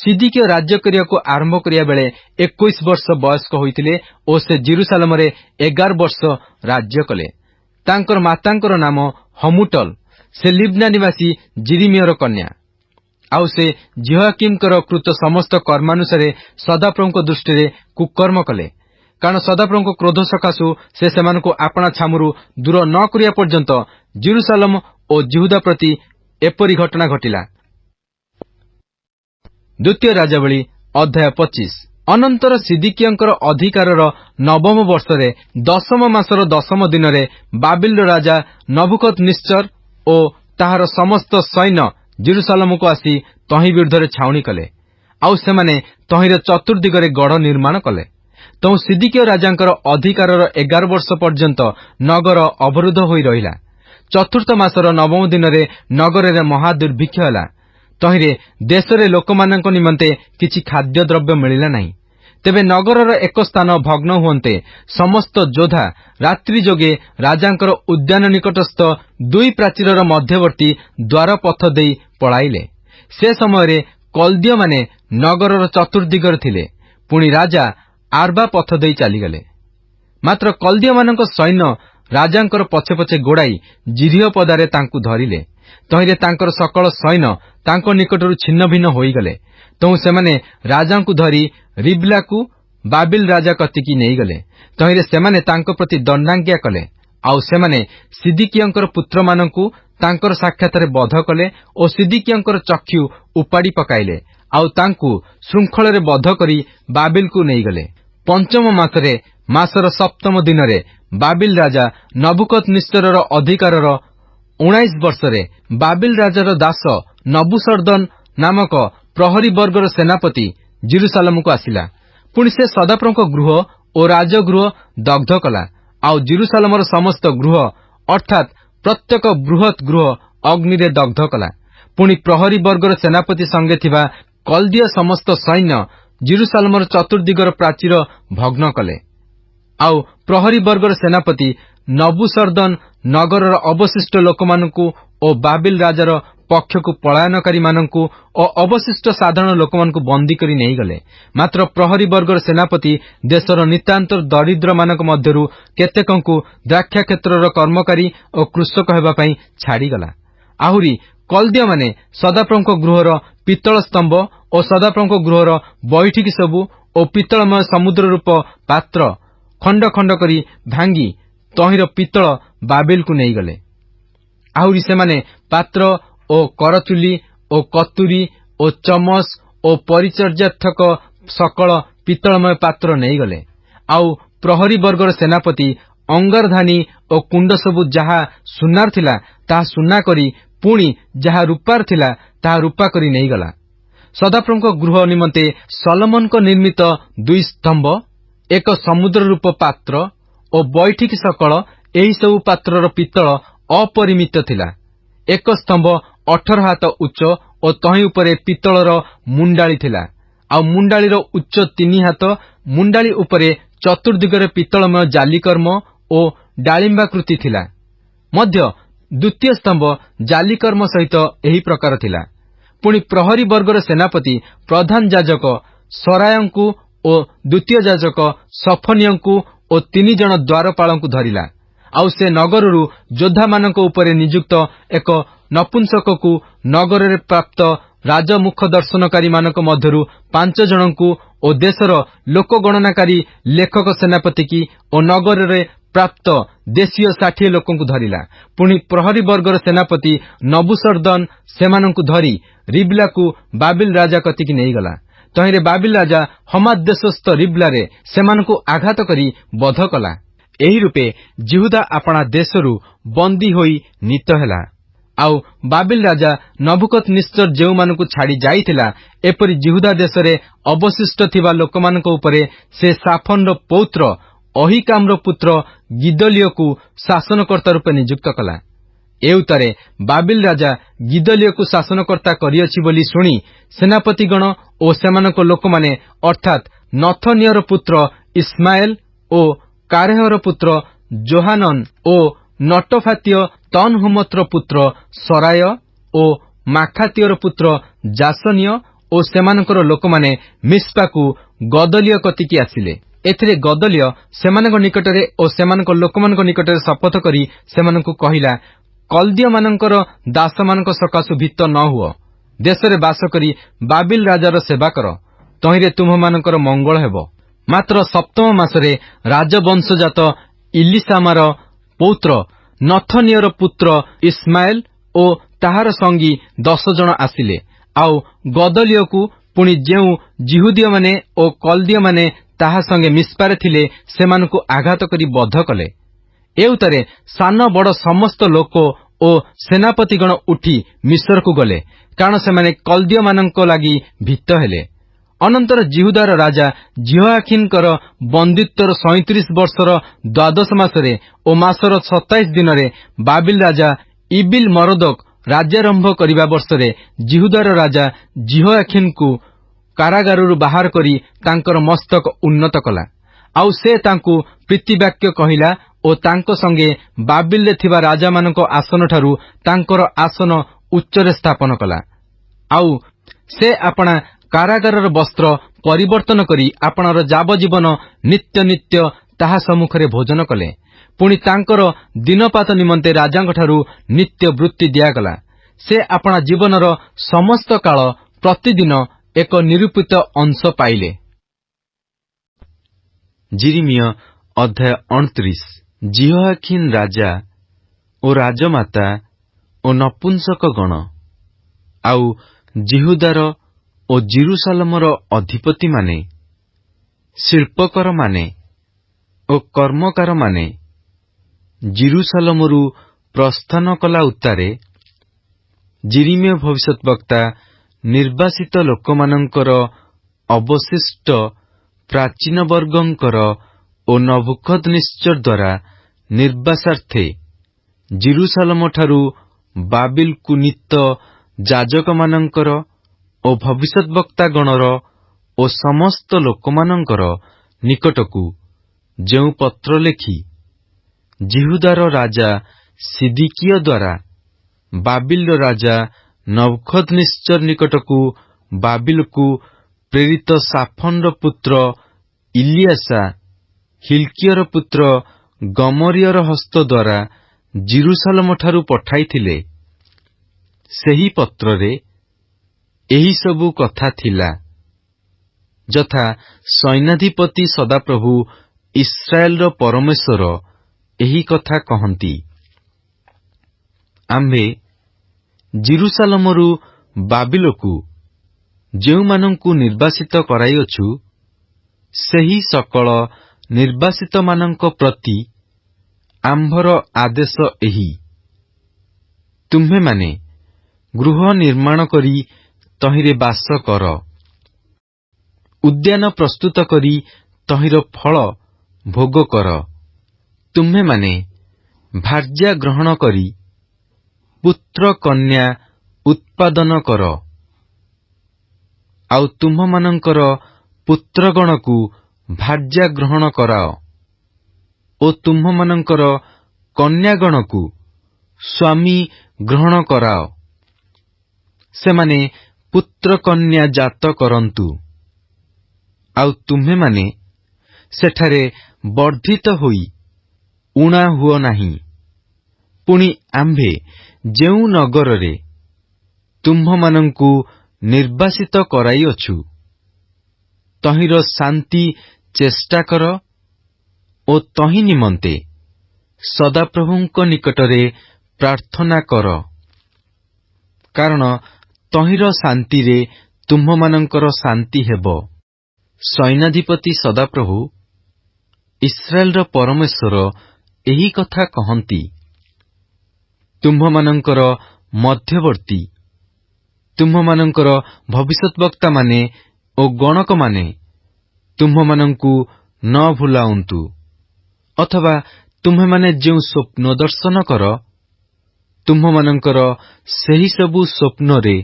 सिदिकिया राज्य करियाको आरंभ करिया बेले 21 वर्ष बयस्क होइतिले ओ से जेरुसालेम रे 11 वर्ष राज्य कले। तांकर मातांकर नाम हमूटल, से लिब्ना निवासी जिरिमियर कन्या। आउ से जिहोयाकीमकर कृत समस्त कर्मानुसारे सदाप्रभुଙ୍କ दृष्टि कुकर्म कले, कारण सदाप्रभुଙ୍କ क्रोध सकाशु से सेमानकु आपणा छामुरु दूर न करिया पर्यंत जेरुसालेम ओ जिहुदा प्रति एपरी घटना घटिला। द्वितीय राजावली अध्याय 25। अनंतर सिदिकियाଙ୍କର अधिकारर नवम वर्षरे दशम मासर दशम दिनरे बाबिल राजा नबुकदनेस्सर ओ ताहार समस्त सैन्य जेरुसालेमको आसी तही विरुद्धरे छाउणी कले। आउ सेमाने तहीर चतुर्दिगरे गढ़ निर्माण कले। तौ सिदिकिया राजांकर अधिकारर 11 वर्ष पर्यंत नगर अवरुद्ध होई रहिला। चतुर्थ मासर नवम दिनरे नगरेर महादुर्भिक्ष होला। तहीरे देशरे लोकमानंक निमंते किछि खाद्य द्रव्य मिलिला नाही। तेबे नगरर एक स्थान भग्न हुअन्ते समस्त जोधा रात्रि जोगे राजांकर उद्यान निकटस्थ दुई प्राचीरर मध्यवर्ती द्वार पथ देई पळाइले। से समयरे कल्दिय माने नगरर चतुर्दिगर थिले। पुणी राजा आर्बा पथ देई चालीगले। मात्र कल्दिय मानक सैन्य राजांकर पछे पछे गोड़ाई जिरिह पदारे तांकु धरिले। तहीरे तांकर सकल सैन्य तांको निकटरू छिन्न भिन्न होईगले। तौ सेमाने राजांकु धरी रिबलाकु बाबिल राजा कतिकी नेईगले। तहीरे सेमाने तांको प्रति दंडाज्ञा कले। आउ सेमाने सिदिकियाଙ୍କର पुत्र मानंकु तांकर साक्षातरे बध कले ओ सिदिकियाଙ୍କର चक्षु उपाड़ी पकाइले। आउ तांकु श्रृंखलरे बध करी बाबिलकु नेईगले। पंचम मासरे मासर सप्तम दिनरे बाबिल राजा नबुकदनेस्सरर अधिकारर 19 वर्षरे बाबिल राजार दास नबुसर्दन नामक प्रहरी वर्गर सेनापति जेरुसालेमको आसिला। पुणी से सदाप्रभुଙ୍କ गृह ओ राजगृह दग्ध कला। आउ जेरुसालेमर समस्त गृह अर्थात प्रत्येक बृहत गृह अग्निरे दग्ध कला। पुणी प्रहरी वर्गर सेनापति संगे थिबा कल्दिय समस्त सैन्य जेरुसालेमर चतुर्दिगर प्राचीर भग्न कले। आउ प्रहरी वर्गर सेनापति नबुसर्दन नगरर अवशिष्ट लोकमानंकु ओ बाबिल राजार पक्षकु पलायनकारी मानंकु ओ अवशिष्ट साधारण लोकमानंकु बंदी करी नेई गले। मात्र प्रहरी वर्गर सेनापति देशर नितांत दरिद्र मानक मध्यरु केतेकंकु द्राक्षा क्षेत्रर कर्मकारी ओ कृषक हेबा पई छाड़ी गला। आहुरी कल्दिय माने सदाप्रभुଙ୍କ गृहर पित्तल स्तंभ ओ सदाप्रभुଙ୍କ गृहर बैठिकी सबु ओ पित्तलमय समुद्र रूप पात्र खंड खंड करी भांगी तहीर पित्तल बाबिल को नहीं गले। आहुरी सेमाने पात्र ओ करचुली ओ कतुरी ओ चमच ओ परिचर्यार्थक सकल पित्तलमय पात्र नहीं गले। आउ प्रहरी वर्गर सेनापति अंगारधानी ओ कुंड सबु जहा सुनार थिला ताहा सुना करी पुणी जहा रूपार थिला ताहा रूपा करी नहीं गला। सदाप्रभुଙ୍କ गृह निमंते सलोमनको निर्मित दुई स्तंभ एक समुद्र रूप पात्र ओ बैठिकी सकल एही सबु पात्रर पित्तल अपरिमित थिला। एक स्तंभ 18 हाथ उच्च ओ तही उपरे पित्तलर मुंडाली थिला। आउ मुंडालीर उच्च 3 हाथ मुंडाली उपरे चतुर्दिगरे पित्तलमय जालीकर्म ओ डालिंबाकृति थिला। मध्य द्वितीय स्तंभ जालीकर्म सहित एही प्रकार थिला। पुणी प्रहरी वर्गर सेनापति प्रधान याजक सरायंकु ओ द्वितीय याजक सफनियंकु ओ 3 जन द्वारपालंकु धरिला। आउ से नगररू योद्धा मानक उपरे नियुक्त एक नपुंसककु नगररे प्राप्त राजमुख दर्शनकारी मानक मध्यरु 5 जनंकु ओ देशर लोकगणनाकारी लेखक सेनापति की ओ नगररे प्राप्त देशीय 60 लोकंकु धरिला। पुणी प्रहरी वर्गर सेनापति नबुसर्दन सेमानंकु धरी रिबलाकु बाबिल राजा कतिकी नहीं गला। तहीरे बाबिल राजा हमाद देशस्थ रिबलारे सेमानंकु आघात करी बध कला। एही रूपे जिहुदा आपणा देशरू बंदी होई नीत हेला। आउ बाबिल राजा नबुकदनेस्सर जेउ मानकु छाड़ी जाइथिला एपरि जिहुदा देशरे अवशिष्ट थिबा लोकमानक उपरे से साफनर पौत्र अहिकामर पुत्र गिदलियकु शासनकर्ता रूपे नियुक्त कला। एउतारे बाबिल राजा गिदलियकु शासनकर्ता करियछि बोली सुनी सेनापतिगण ओ सेमानक लोकमाने अर्थात नथनियर पुत्र इस्माएल ओ कारेहर पुत्र जोहानन ओ नटफातीय तनहुमत्र पुत्र सराय ओ माखातीयर पुत्र जासनिय ଓ ସେମାନଙ୍କର ଲୋକମାନେ ମିସ୍ପାକୁ ଗଦଲିୟ କତିକି ଆସିଲେ। ଏଥିରେ ଗଦଲିୟ ସେମାନଙ୍କ ନିକଟରେ ଓ ସେମାନଙ୍କ ଲୋକମାନଙ୍କ ନିକଟରେ ଶପଥ କରି ସେମାନଙ୍କୁ କହିଲା, କଲ୍ଦୀୟମାନଙ୍କର ଦାସମାନଙ୍କ ସକାଶୁ ଭୀତ ନ ହୁଅ, ଦେଶରେ ବାସ କରି ବାବିଲ ରାଜାର ସେବା କର, ତହିଁରେ ତୁମ୍ଭମାନଙ୍କର ମଙ୍ଗଳ ହେବ। ମାତ୍ର ସପ୍ତମ ମାସରେ ରାଜବଂଶଜାତ ଇଲିସାମାର ପୌତ୍ର ନଥନିୟର ପୁତ୍ର ଇସ୍ମାଏଲ ଓ ତାହାର ସଙ୍ଗୀ 10 ଜଣ ଆସିଲେ, ଆଉ ଗଦଲିୟକୁ ପୁଣି ଯେଉଁ ଜିହୁଦୀୟମାନେ ଓ କଲ୍ଦୀୟମାନେ ତାହା ସଙ୍ଗେ ମିସ୍ପାରେ ଥିଲେ ସେମାନଙ୍କୁ ଆଘାତ କରି ବଧ କଲେ। ଏଉତରେ ସାନ ବଡ଼ ସମସ୍ତ ଲୋକ ଓ ସେନାପତିଗଣ ଉଠି ମିଶ୍ରକୁ ଗଲେ, କାରଣ ସେମାନେ କଲ୍ଦୀୟମାନଙ୍କ ଲାଗି ଭୀତ ହେଲେ। ଅନନ୍ତର ଜିହୁଦାର ରାଜା ଜିହୋଆଖିନଙ୍କର ବନ୍ଦିତ୍ୱର 37 ବର୍ଷର 12 ମାସରେ ଓ ମାସର 27 ଦିନରେ ବାବିଲ ରାଜା ଇବିଲ ମରଦୋକ ରାଜ୍ୟାରମ୍ଭ କରିବା ବର୍ଷରେ ଜିହୁଦାର ରାଜା ଜିହୋଆଖିନକୁ କାରାଗାରରୁ ବାହାର କରି ତାଙ୍କର ମସ୍ତକ ଉନ୍ନତ କଲା। ଆଉ ସେ ତାଙ୍କୁ ପ୍ରୀତିବାକ୍ୟ କହିଲା ଓ ତାଙ୍କ ସଙ୍ଗେ ବାବିଲରେ ଥିବା ରାଜାମାନଙ୍କ ଆସନଠାରୁ ତାଙ୍କର ଆସନ ଉଚ୍ଚରେ ସ୍ଥାପନ କଲା। ଆଉ ସେ ଆପଣା କାରାଗାରର ବସ୍ତ୍ର ପରିବର୍ତ୍ତନ କରି ଆପଣାର ଯାବଜୀବନ ନିତ୍ୟ ନିତ୍ୟ ତାହା ସମ୍ମୁଖରେ ଭୋଜନ କଲେ। ପୁଣି ତାଙ୍କର ଦିନପାତ ନିମନ୍ତେ ରାଜାଙ୍କଠାରୁ ନିତ୍ୟ ବୃତ୍ତି ଦିଆଗଲା। ସେ ଆପଣା ଜୀବନର ସମସ୍ତ କାଳ ପ୍ରତିଦିନ ଏକ ନିରୂପିତ ଅଂଶ ପାଇଲେ। ଯିରିମିୟ ଅଧ୍ୟାୟ 29। ଜିହୋଆଖିନ ରାଜା ଓ ରାଜମାତା ଓ ନପୁଂସକଗଣ ଆଉ ଜିହୁଦାର ଓ ଜିରୁସାଲମର ଅଧିପତିମାନେ, ଶିଳ୍ପକରମାନେ ଓ କର୍ମକାରମାନେ ଜିରୁସାଲମରୁ ପ୍ରସ୍ଥାନ କଲା ଉତ୍ତାରେ ଯିରିମିୟ ଭବିଷ୍ୟତବକ୍ତା ନିର୍ବାସିତ ଲୋକମାନଙ୍କର ଅବଶିଷ୍ଟ ପ୍ରାଚୀନବର୍ଗଙ୍କର ଓ ନବୁକଦନେସ୍ସର ଦ୍ୱାରା ନିର୍ବାସାର୍ଥେ ଜିରୁସାଲମଠାରୁ ବାବିଲକୁ ନୀତ ଯାଜକମାନଙ୍କର ଓ ଭବିଷ୍ୟତବକ୍ତାଗଣର ଓ ସମସ୍ତ ଲୋକମାନଙ୍କର ନିକଟକୁ ଯେଉଁ ପତ୍ର ଲେଖି ଜିହୁଦାର ରାଜା ସିଦିକିୟ ଦ୍ୱାରା ବାବିଲର ରାଜା ନବୁକଦନେସ୍ସର ନିକଟକୁ ବାବିଲକୁ ପ୍ରେରିତ ସାଫନର ପୁତ୍ର ଇଲିଆସା ହିଲ୍କିୟର ପୁତ୍ର ଗମରିୟର ହସ୍ତ ଦ୍ୱାରା ଜିରୁସାଲମଠାରୁ ପଠାଇଥିଲେ, ସେହି ପତ୍ରରେ ଏହିସବୁ କଥା ଥିଲା, ଯଥା ସୈନ୍ୟାଧିପତି ସଦାପ୍ରଭୁ ଇସ୍ରାଏଲର ପରମେଶ୍ୱର ଏହି କଥା କହନ୍ତି, ଆମ୍ଭେ ଜିରୁସାଲମରୁ ବାବିଲକୁ ଯେଉଁମାନଙ୍କୁ ନିର୍ବାସିତ କରାଇଅଛୁ, ସେହି ସକଳ ନିର୍ବାସିତମାନଙ୍କ ପ୍ରତି ଆମ୍ଭର ଆଦେଶ ଏହି, ତୁମ୍ଭେମାନେ ଗୃହ ନିର୍ମାଣ କରି ତହିଁରେ ବାସ କର, ଉଦ୍ୟାନ ପ୍ରସ୍ତୁତ କରି ତହିଁର ଫଳ ଭୋଗ କର, ତୁମ୍ଭେମାନେ ଭାର୍ଯ୍ୟା ଗ୍ରହଣ କରି ପୁତ୍ର କନ୍ୟା ଉତ୍ପାଦନ କର, ଆଉ ତୁମ୍ଭମାନଙ୍କର ପୁତ୍ରଗଣକୁ ଭାର୍ଯ୍ୟା ଗ୍ରହଣ କରାଅ ଓ ତୁମ୍ଭମାନଙ୍କର କନ୍ୟାଗଣକୁ ସ୍ୱାମୀ ଗ୍ରହଣ କରାଅ, ସେମାନେ ପୁତ୍ରକନ୍ୟା ଜାତ କରନ୍ତୁ, ଆଉ ତୁମ୍ଭେମାନେ ସେଠାରେ ବର୍ଦ୍ଧିତ ହୋଇ ଊଣା ହୁଅ ନାହିଁ। ପୁଣି ଆମ୍ଭେ ଯେଉଁ ନଗରରେ ତୁମ୍ଭମାନଙ୍କୁ ନିର୍ବାସିତ କରାଇଅଛୁ, ତହିଁର ଶାନ୍ତି ଚେଷ୍ଟା କର ଓ ତହିଁ ନିମନ୍ତେ ସଦାପ୍ରଭୁଙ୍କ ନିକଟରେ ପ୍ରାର୍ଥନା କର, କାରଣ ତହିଁର ଶାନ୍ତିରେ ତୁମ୍ଭମାନଙ୍କର ଶାନ୍ତି ହେବ। ସୈନ୍ୟାଧିପତି ସଦାପ୍ରଭୁ ଇସ୍ରାଏଲର ପରମେଶ୍ୱର ଏହି କଥା କହନ୍ତି, ତୁମ୍ଭମାନଙ୍କର ମଧ୍ୟବର୍ତ୍ତୀ, ତୁମ୍ଭମାନଙ୍କର ଭବିଷ୍ୟତବକ୍ତାମାନେ ଓ ଗଣକମାନେ ତୁମ୍ଭମାନଙ୍କୁ ନ ଭୁଲାଉନ୍ତୁ, ଅଥବା ତୁମ୍ଭେମାନେ ଯେଉଁ ସ୍ୱପ୍ନ ଦର୍ଶନ କର, ତୁମ୍ଭମାନଙ୍କର ସେହିସବୁ ସ୍ୱପ୍ନରେ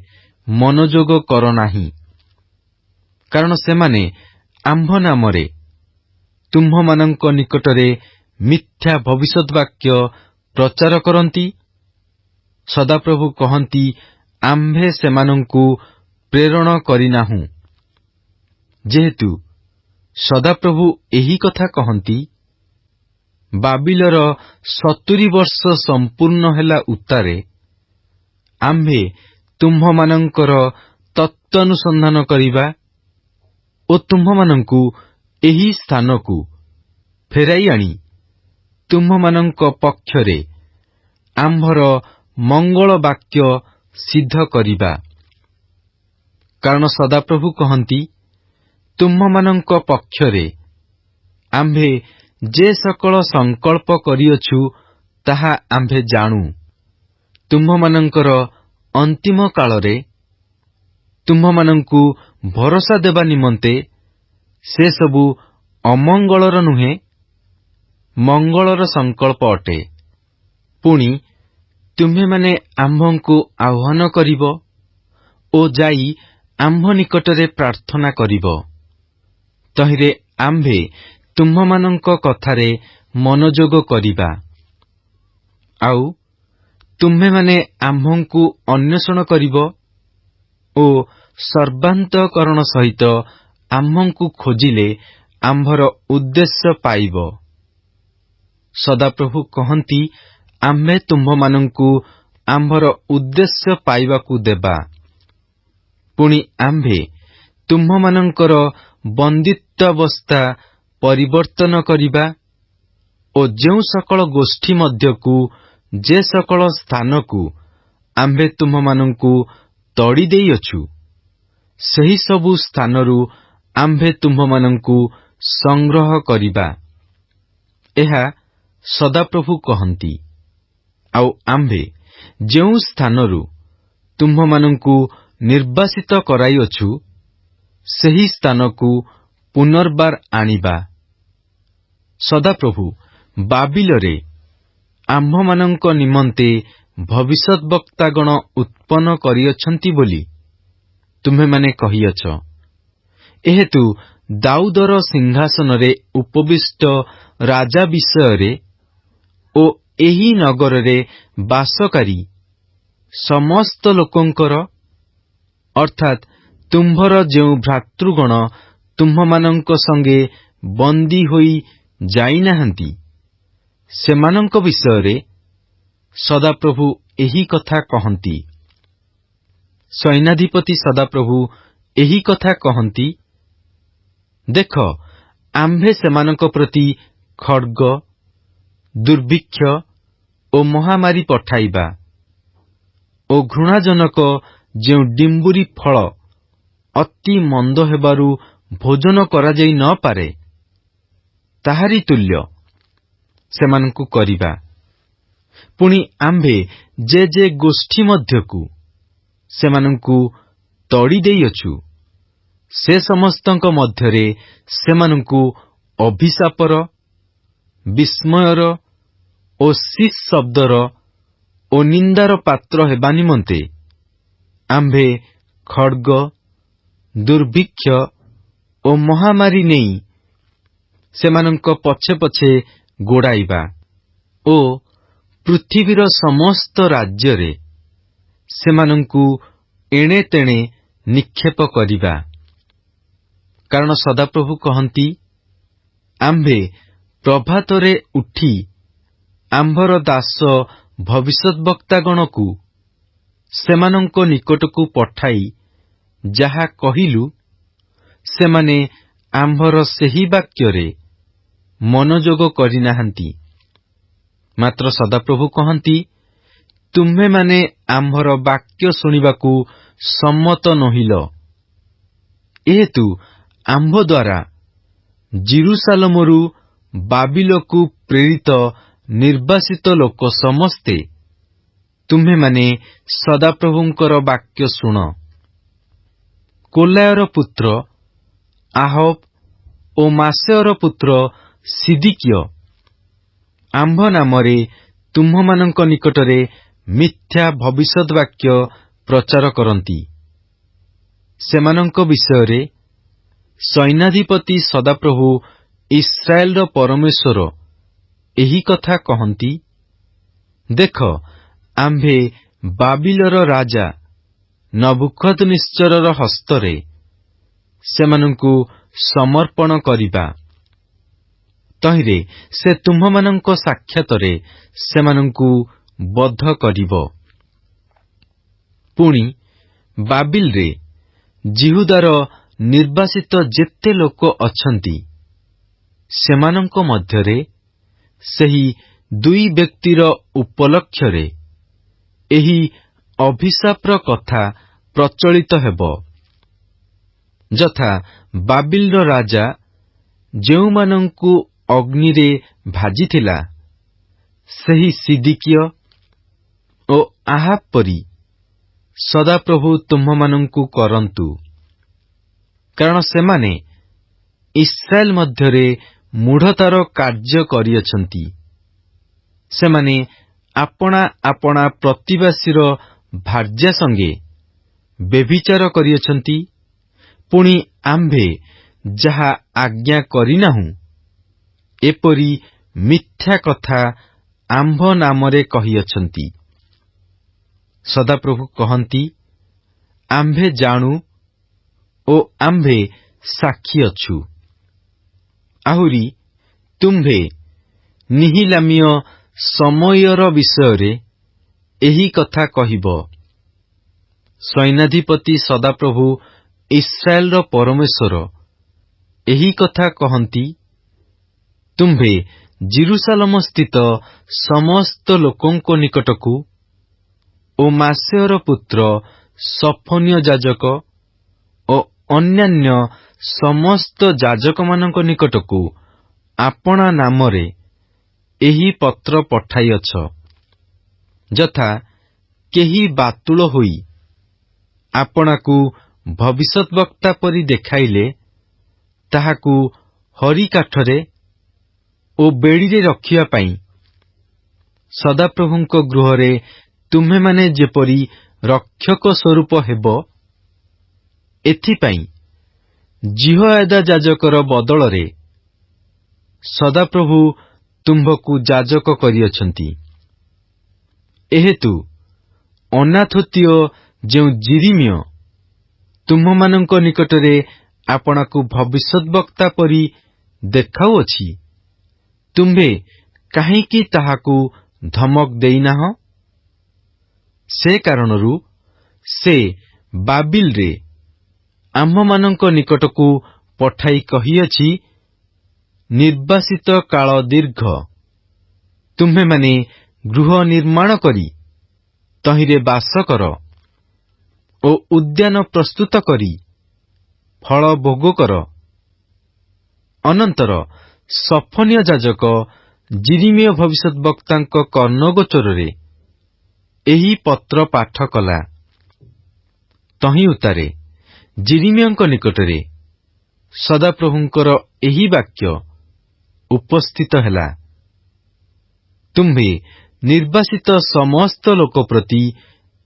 ମନୋଯୋଗ କର ନାହିଁ, କାରଣ ସେମାନେ ଆମ୍ଭ ନାମରେ ତୁମ୍ଭମାନଙ୍କ ନିକଟରେ ମିଥ୍ୟା ଭବିଷ୍ୟତବାକ୍ୟ ପ୍ରଚାର କରନ୍ତି। ସଦାପ୍ରଭୁ କହନ୍ତି, ଆମ୍ଭେ ସେମାନଙ୍କୁ ପ୍ରେରଣ କରିନାହୁଁ। ଯେହେତୁ ସଦାପ୍ରଭୁ ଏହି କଥା କହନ୍ତି, ବାବିଲର 70 ବର୍ଷ ସମ୍ପୂର୍ଣ୍ଣ ହେଲା ଉତ୍ତାରେ ଆମ୍ଭେ ତୁମ୍ଭମାନଙ୍କର ତତ୍ତ୍ୱାନୁସନ୍ଧାନ କରିବା ଓ ତୁମ୍ଭମାନଙ୍କୁ ଏହି ସ୍ଥାନକୁ ଫେରାଇ ଆଣି ତୁମ୍ଭମାନଙ୍କ ପକ୍ଷରେ ଆମ୍ଭର ମଙ୍ଗଳ ବାକ୍ୟ ସିଦ୍ଧ କରିବା। କାରଣ ସଦାପ୍ରଭୁ କହନ୍ତି, ତୁମ୍ଭମାନଙ୍କ ପକ୍ଷରେ ଆମ୍ଭେ ଯେ ସକଳ ସଂକଳ୍ପ କରିଅଛୁ ତାହା ଆମ୍ଭେ ଜାଣୁ। ତୁମ୍ଭମାନଙ୍କର ଅନ୍ତିମ କାଳରେ ତୁମ୍ଭମାନଙ୍କୁ ଭରସା ଦେବା ନିମନ୍ତେ ସେସବୁ ଅମଙ୍ଗଳର ନୁହେଁ, ମଙ୍ଗଳର ସଂକଳ୍ପ ଅଟେ। ପୁଣି ତୁମ୍ଭେମାନେ ଆମ୍ଭଙ୍କୁ ଆହ୍ୱାନ କରିବ ଓ ଯାଇ ଆମ୍ଭ ନିକଟରେ ପ୍ରାର୍ଥନା କରିବ। ତହିଁରେ ଆମ୍ଭେ ତୁମ୍ଭମାନଙ୍କ କଥାରେ ମନୋଯୋଗ କରିବା। ଆଉ ତୁମ୍ଭେମାନେ ଆମ୍ଭଙ୍କୁ ଅନ୍ୱେଷଣ କରିବ ଓ ସର୍ବାନ୍ତଃକରଣ ସହିତ ଆମ୍ଭଙ୍କୁ ଖୋଜିଲେ ଆମ୍ଭର ଉଦ୍ଦେଶ୍ୟ ପାଇବ। ସଦାପ୍ରଭୁ କହନ୍ତି, ଆମ୍ଭେ ତୁମ୍ଭମାନଙ୍କୁ ଆମ୍ଭର ଉଦ୍ଦେଶ୍ୟ ପାଇବାକୁ ଦେବା। ପୁଣି ଆମ୍ଭେ ତୁମ୍ଭମାନଙ୍କର ବନ୍ଦିତ୍ୱାବସ୍ଥା ପରିବର୍ତ୍ତନ କରିବା ଓ ଯେଉଁ ସକଳ ଗୋଷ୍ଠୀ ମଧ୍ୟକୁ ଯେ ସକଳ ସ୍ଥାନକୁ ଆମ୍ଭେ ତୁମ୍ଭମାନଙ୍କୁ ତଡ଼ି ଦେଇଅଛୁ, ସେହି ସବୁ ସ୍ଥାନରୁ ଆମ୍ଭେ ତୁମ୍ଭମାନଙ୍କୁ ସଂଗ୍ରହ କରିବା। ଏହା ସଦାପ୍ରଭୁ କହନ୍ତି। ଆଉ ଆମ୍ଭେ ଯେଉଁ ସ୍ଥାନରୁ ତୁମ୍ଭମାନଙ୍କୁ ନିର୍ବାସିତ କରାଇଅଛୁ, ସେହି ସ୍ଥାନକୁ ପୁନର୍ବାର ଆଣିବା। ସଦାପ୍ରଭୁ ବାବିଲରେ ଆମ୍ଭମାନଙ୍କ ନିମନ୍ତେ ଭବିଷ୍ୟଦ୍ବକ୍ତାଗଣ ଉତ୍ପନ୍ନ କରିଅଛନ୍ତି ବୋଲି ତୁମ୍ଭେମାନେ କହିଅଛ। ଏହେତୁ ଦାଉଦର ସିଂହାସନରେ ଉପବିଷ୍ଟ ରାଜା ବିଷୟରେ ଓ ଏହି ନଗରରେ ବାସକାରୀ ସମସ୍ତ ଲୋକଙ୍କର ଅର୍ଥାତ୍ ତୁମ୍ଭର ଯେଉଁ ଭ୍ରାତୃଗଣ ତୁମ୍ଭମାନଙ୍କ ସଙ୍ଗେ ବନ୍ଦୀ ହୋଇ ଯାଇନାହାନ୍ତି, ସେମାନଙ୍କ ବିଷୟରେ ସଦାପ୍ରଭୁ ଏହି କଥା କହନ୍ତି। ସୈନ୍ୟାଧିପତି ସଦାପ୍ରଭୁ ଏହି କଥା କହନ୍ତି, ଦେଖ, ଆମ୍ଭେ ସେମାନଙ୍କ ପ୍ରତି ଖଡ୍ଗ, ଦୁର୍ଭିକ୍ଷ ଓ ମହାମାରୀ ପଠାଇବା ଓ ଘୃଣାଜନକ ଯେଉଁ ଡିମ୍ବୁରି ଫଳ ଅତି ମନ୍ଦ ହେବାରୁ ଭୋଜନ କରାଯାଇ ନ ପାରେ, ତାହାରି ତୁଲ୍ୟ ସେମାନଙ୍କୁ କରିବା। ପୁଣି ଆମ୍ଭେ ଯେ ଗୋଷ୍ଠୀ ମଧ୍ୟକୁ ସେମାନଙ୍କୁ ତଡ଼ି ଦେଇଅଛୁ, ସେ ସମସ୍ତଙ୍କ ମଧ୍ୟରେ ସେମାନଙ୍କୁ ଅଭିଶାପର, ବିସ୍ମୟର ଓ ଶିସ୍ ଶବ୍ଦର ଓ ନିନ୍ଦାର ପାତ୍ର ହେବା ନିମନ୍ତେ ଆମ୍ଭେ ଖଡ୍ଗ, ଦୁର୍ଭିକ୍ଷ ଓ ମହାମାରୀ ନେଇ ସେମାନଙ୍କ ପଛେ ପଛେ ଗୋଡ଼ାଇବା ଓ ପୃଥିବୀର ସମସ୍ତ ରାଜ୍ୟରେ ସେମାନଙ୍କୁ ଏଣେ ତେଣେ ନିକ୍ଷେପ କରିବା। କାରଣ ସଦାପ୍ରଭୁ କହନ୍ତି, ଆମ୍ଭେ ପ୍ରଭାତରେ ଉଠି ଆମ୍ଭର ଦାସ ଭବିଷ୍ୟଦ୍ବକ୍ତାଗଣକୁ ସେମାନଙ୍କ ନିକଟକୁ ପଠାଇ ଯାହା କହିଲୁ, ସେମାନେ ଆମ୍ଭର ସେହି ବାକ୍ୟରେ ମନୋଯୋଗ କରିନାହାନ୍ତି। ମାତ୍ର ସଦାପ୍ରଭୁ କହନ୍ତି, ତୁମ୍ଭେମାନେ ଆମ୍ଭର ବାକ୍ୟ ଶୁଣିବାକୁ ସମ୍ମତ ନୋହିଲ। ଏହେତୁ ଆମ୍ଭ ଦ୍ୱାରା ଜିରୁସାଲମରୁ ବାବିଲକୁ ପ୍ରେରିତ ନିର୍ବାସିତ ଲୋକ ସମସ୍ତେ ତୁମ୍ଭେମାନେ ସଦାପ୍ରଭୁଙ୍କର ବାକ୍ୟ ଶୁଣ। କୋଲାୟର ପୁତ୍ର ଆହବ ଓ ମାସେୟର ପୁତ୍ର ସିଦିକିୟ ଆମ୍ଭ ନାମରେ ତୁମ୍ଭମାନଙ୍କ ନିକଟରେ ମିଥ୍ୟା ଭବିଷ୍ୟତ୍ ବାକ୍ୟ ପ୍ରଚାର କରନ୍ତି। ସେମାନଙ୍କ ବିଷୟରେ ସୈନ୍ୟାଧିପତି ସଦାପ୍ରଭୁ ଇସ୍ରାଏଲର ପରମେଶ୍ୱର ଏହି କଥା କହନ୍ତି, ଦେଖ, ଆମ୍ଭେ ବାବିଲର ରାଜା ନବୁକଦନେସ୍ଚରର ହସ୍ତରେ ସେମାନଙ୍କୁ ସମର୍ପଣ କରିବା। ତହିଁରେ ସେ ତୁମ୍ଭମାନଙ୍କ ସାକ୍ଷାତରେ ସେମାନଙ୍କୁ ବଦ୍ଧ କରିବ। ପୁଣି ବାବିଲରେ ଜିହୁଦାର ନିର୍ବାସିତ ଯେତେ ଲୋକ ଅଛନ୍ତି, ସେମାନଙ୍କ ମଧ୍ୟରେ ସେହି ଦୁଇ ବ୍ୟକ୍ତିର ଉପଲକ୍ଷରେ ଏହି ଅଭିଶାପର କଥା ପ୍ରଚଳିତ ହେବ, ଯଥା ବାବିଲର ରାଜା ଯେଉଁମାନଙ୍କୁ ଅଗ୍ନିରେ ଭାଜିଥିଲା, ସେହି ସିଦିକିୟ ଓ ଆହାବ ପରି ସଦାପ୍ରଭୁ ତୁମ୍ଭମାନଙ୍କୁ କରନ୍ତୁ। କାରଣ ସେମାନେ ଇସ୍ରାଏଲ ମଧ୍ୟରେ ମୂଢ଼ତାର କାର୍ଯ୍ୟ କରିଅଛନ୍ତି। ସେମାନେ ଆପଣା ଆପଣା ପ୍ରତିବାସୀର ଭାର୍ଯ୍ୟା ସଙ୍ଗେ ବ୍ୟଭିଚାର କରିଅଛନ୍ତି। ପୁଣି ଆମ୍ଭେ ଯାହା ଆଜ୍ଞା କରିନାହୁଁ, ଏପରି ମିଥ୍ୟା କଥା ଆମ୍ଭ ନାମରେ କହିଅଛନ୍ତି। ସଦାପ୍ରଭୁ କହନ୍ତି, ଆମ୍ଭେ ଜାଣୁ ଓ ଆମ୍ଭେ ସାକ୍ଷୀ ଅଛୁ। ଆହୁରି ତୁମ୍ଭେ ନିହିଲାମୀୟ ସମୟର ବିଷୟରେ ଏହି କଥା କହିବ। ସୈନ୍ୟାଧିପତି ସଦାପ୍ରଭୁ ଇସ୍ରାଏଲର ପରମେଶ୍ୱର ଏହି କଥା କହନ୍ତି, ତୁମ୍ଭେ ଜିରୁସାଲମ ସ୍ଥିତ ସମସ୍ତ ଲୋକଙ୍କ ନିକଟକୁ ଓ ମାସେୟର ପୁତ୍ର ସଫନ୍ୟ ଯାଜକ ଓ ଅନ୍ୟାନ୍ୟ ସମସ୍ତ ଯାଜକମାନଙ୍କ ନିକଟକୁ ଆପଣା ନାମରେ ଏହି ପତ୍ର ପଠାଇଅଛ, ଯଥା କେହି ବାତୁଳ ହୋଇ ଆପଣାକୁ ଭବିଷ୍ୟଦ୍ବକ୍ତା ପରି ଦେଖାଇଲେ ତାହାକୁ ହରିକାଠରେ ଓ ବେଡ଼ିରେ ରଖିବା ପାଇଁ ସଦାପ୍ରଭୁଙ୍କ ଗୃହରେ ତୁମ୍ଭେମାନେ ଯେପରି ରକ୍ଷକ ସ୍ୱରୂପ ହେବ, ଏଥିପାଇଁ ଜିହୋୟାଦା ଯାଜକର ବଦଳରେ ସଦାପ୍ରଭୁ ତୁମ୍ଭକୁ ଯାଜକ କରିଅଛନ୍ତି। ଏହେତୁ ଅନାଥୋତୀୟ ଯେଉଁ ଯିରିମିୟ ତୁମ୍ଭମାନଙ୍କ ନିକଟରେ ଆପଣାକୁ ଭବିଷ୍ୟଦ୍ବକ୍ତା ପରି ଦେଖାଉଅଛି, ତୁମ୍ଭେ କାହିଁକି ତାହାକୁ ଧମକ ଦେଇନାହଁ? ସେ କାରଣରୁ ସେ ବାବିଲରେ ଆମ୍ଭମାନଙ୍କ ନିକଟକୁ ପଠାଇ କହିଅଛି, ନିର୍ବାସିତ କାଳ ଦୀର୍ଘ, ତୁମ୍ଭେମାନେ ଗୃହ ନିର୍ମାଣ କରି ତହିଁରେ ବାସ କର ଓ ଉଦ୍ୟାନ ପ୍ରସ୍ତୁତ କରି ଫଳ ଭୋଗ କର। ଅନନ୍ତର ସଫନ୍ୟ ଯାଜକ ଯିରିମିୟ ଭବିଷ୍ୟଦ୍ବକ୍ତାଙ୍କ କର୍ଣ୍ଣଗୋଚରରେ ଏହି ପତ୍ର ପାଠ କଲା। ତହିଁ ଉତ୍ତାରେ ଯିରିମିୟଙ୍କ ନିକଟରେ ସଦାପ୍ରଭୁଙ୍କର ଏହି ବାକ୍ୟ ଉପସ୍ଥିତ ହେଲା, ତୁମ୍ଭେ ନିର୍ବାସିତ ସମସ୍ତ ଲୋକ ପ୍ରତି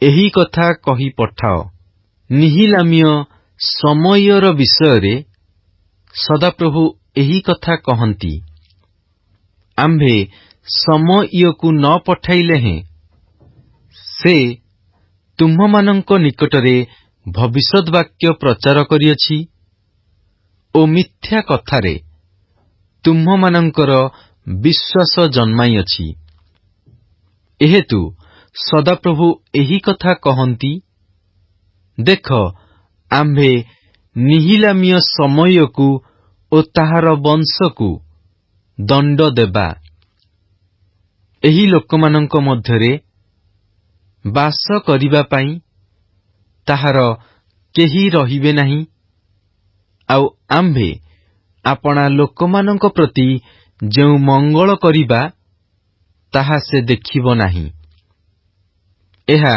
ଏହି କଥା କହି ପଠାଅ, ନିହିଲାମୀୟ ସମୟର ବିଷୟରେ ସଦାପ୍ରଭୁ ଏହି କଥା କହନ୍ତି, ଆମ୍ଭେ ସମୟକୁ ନ ପଠାଇଲେ ହେଁ ସେ ତୁମ୍ଭମାନଙ୍କ ନିକଟରେ ଭବିଷ୍ୟଦ୍ବାକ୍ୟ ପ୍ରଚାର କରିଅଛି ଓ ମିଥ୍ୟା କଥାରେ ତୁମ୍ଭମାନଙ୍କର ବିଶ୍ୱାସ ଜନ୍ମାଇଅଛି। ଏହେତୁ ସଦାପ୍ରଭୁ ଏହି କଥା କହନ୍ତି, ଦେଖ, ଆମ୍ଭେ ନିହିଲାମୀୟ ସମୟକୁ ଓ ତାହାର ବଂଶକୁ ଦଣ୍ଡ ଦେବା। ଏହି ଲୋକମାନଙ୍କ ମଧ୍ୟରେ ବାସ କରିବା ପାଇଁ ତାହାର କେହି ରହିବେ ନାହିଁ, ଆଉ ଆମ୍ଭେ ଆପଣା ଲୋକମାନଙ୍କ ପ୍ରତି ଯେଉଁ ମଙ୍ଗଳ କରିବା, ତାହା ସେ ଦେଖିବ ନାହିଁ। ଏହା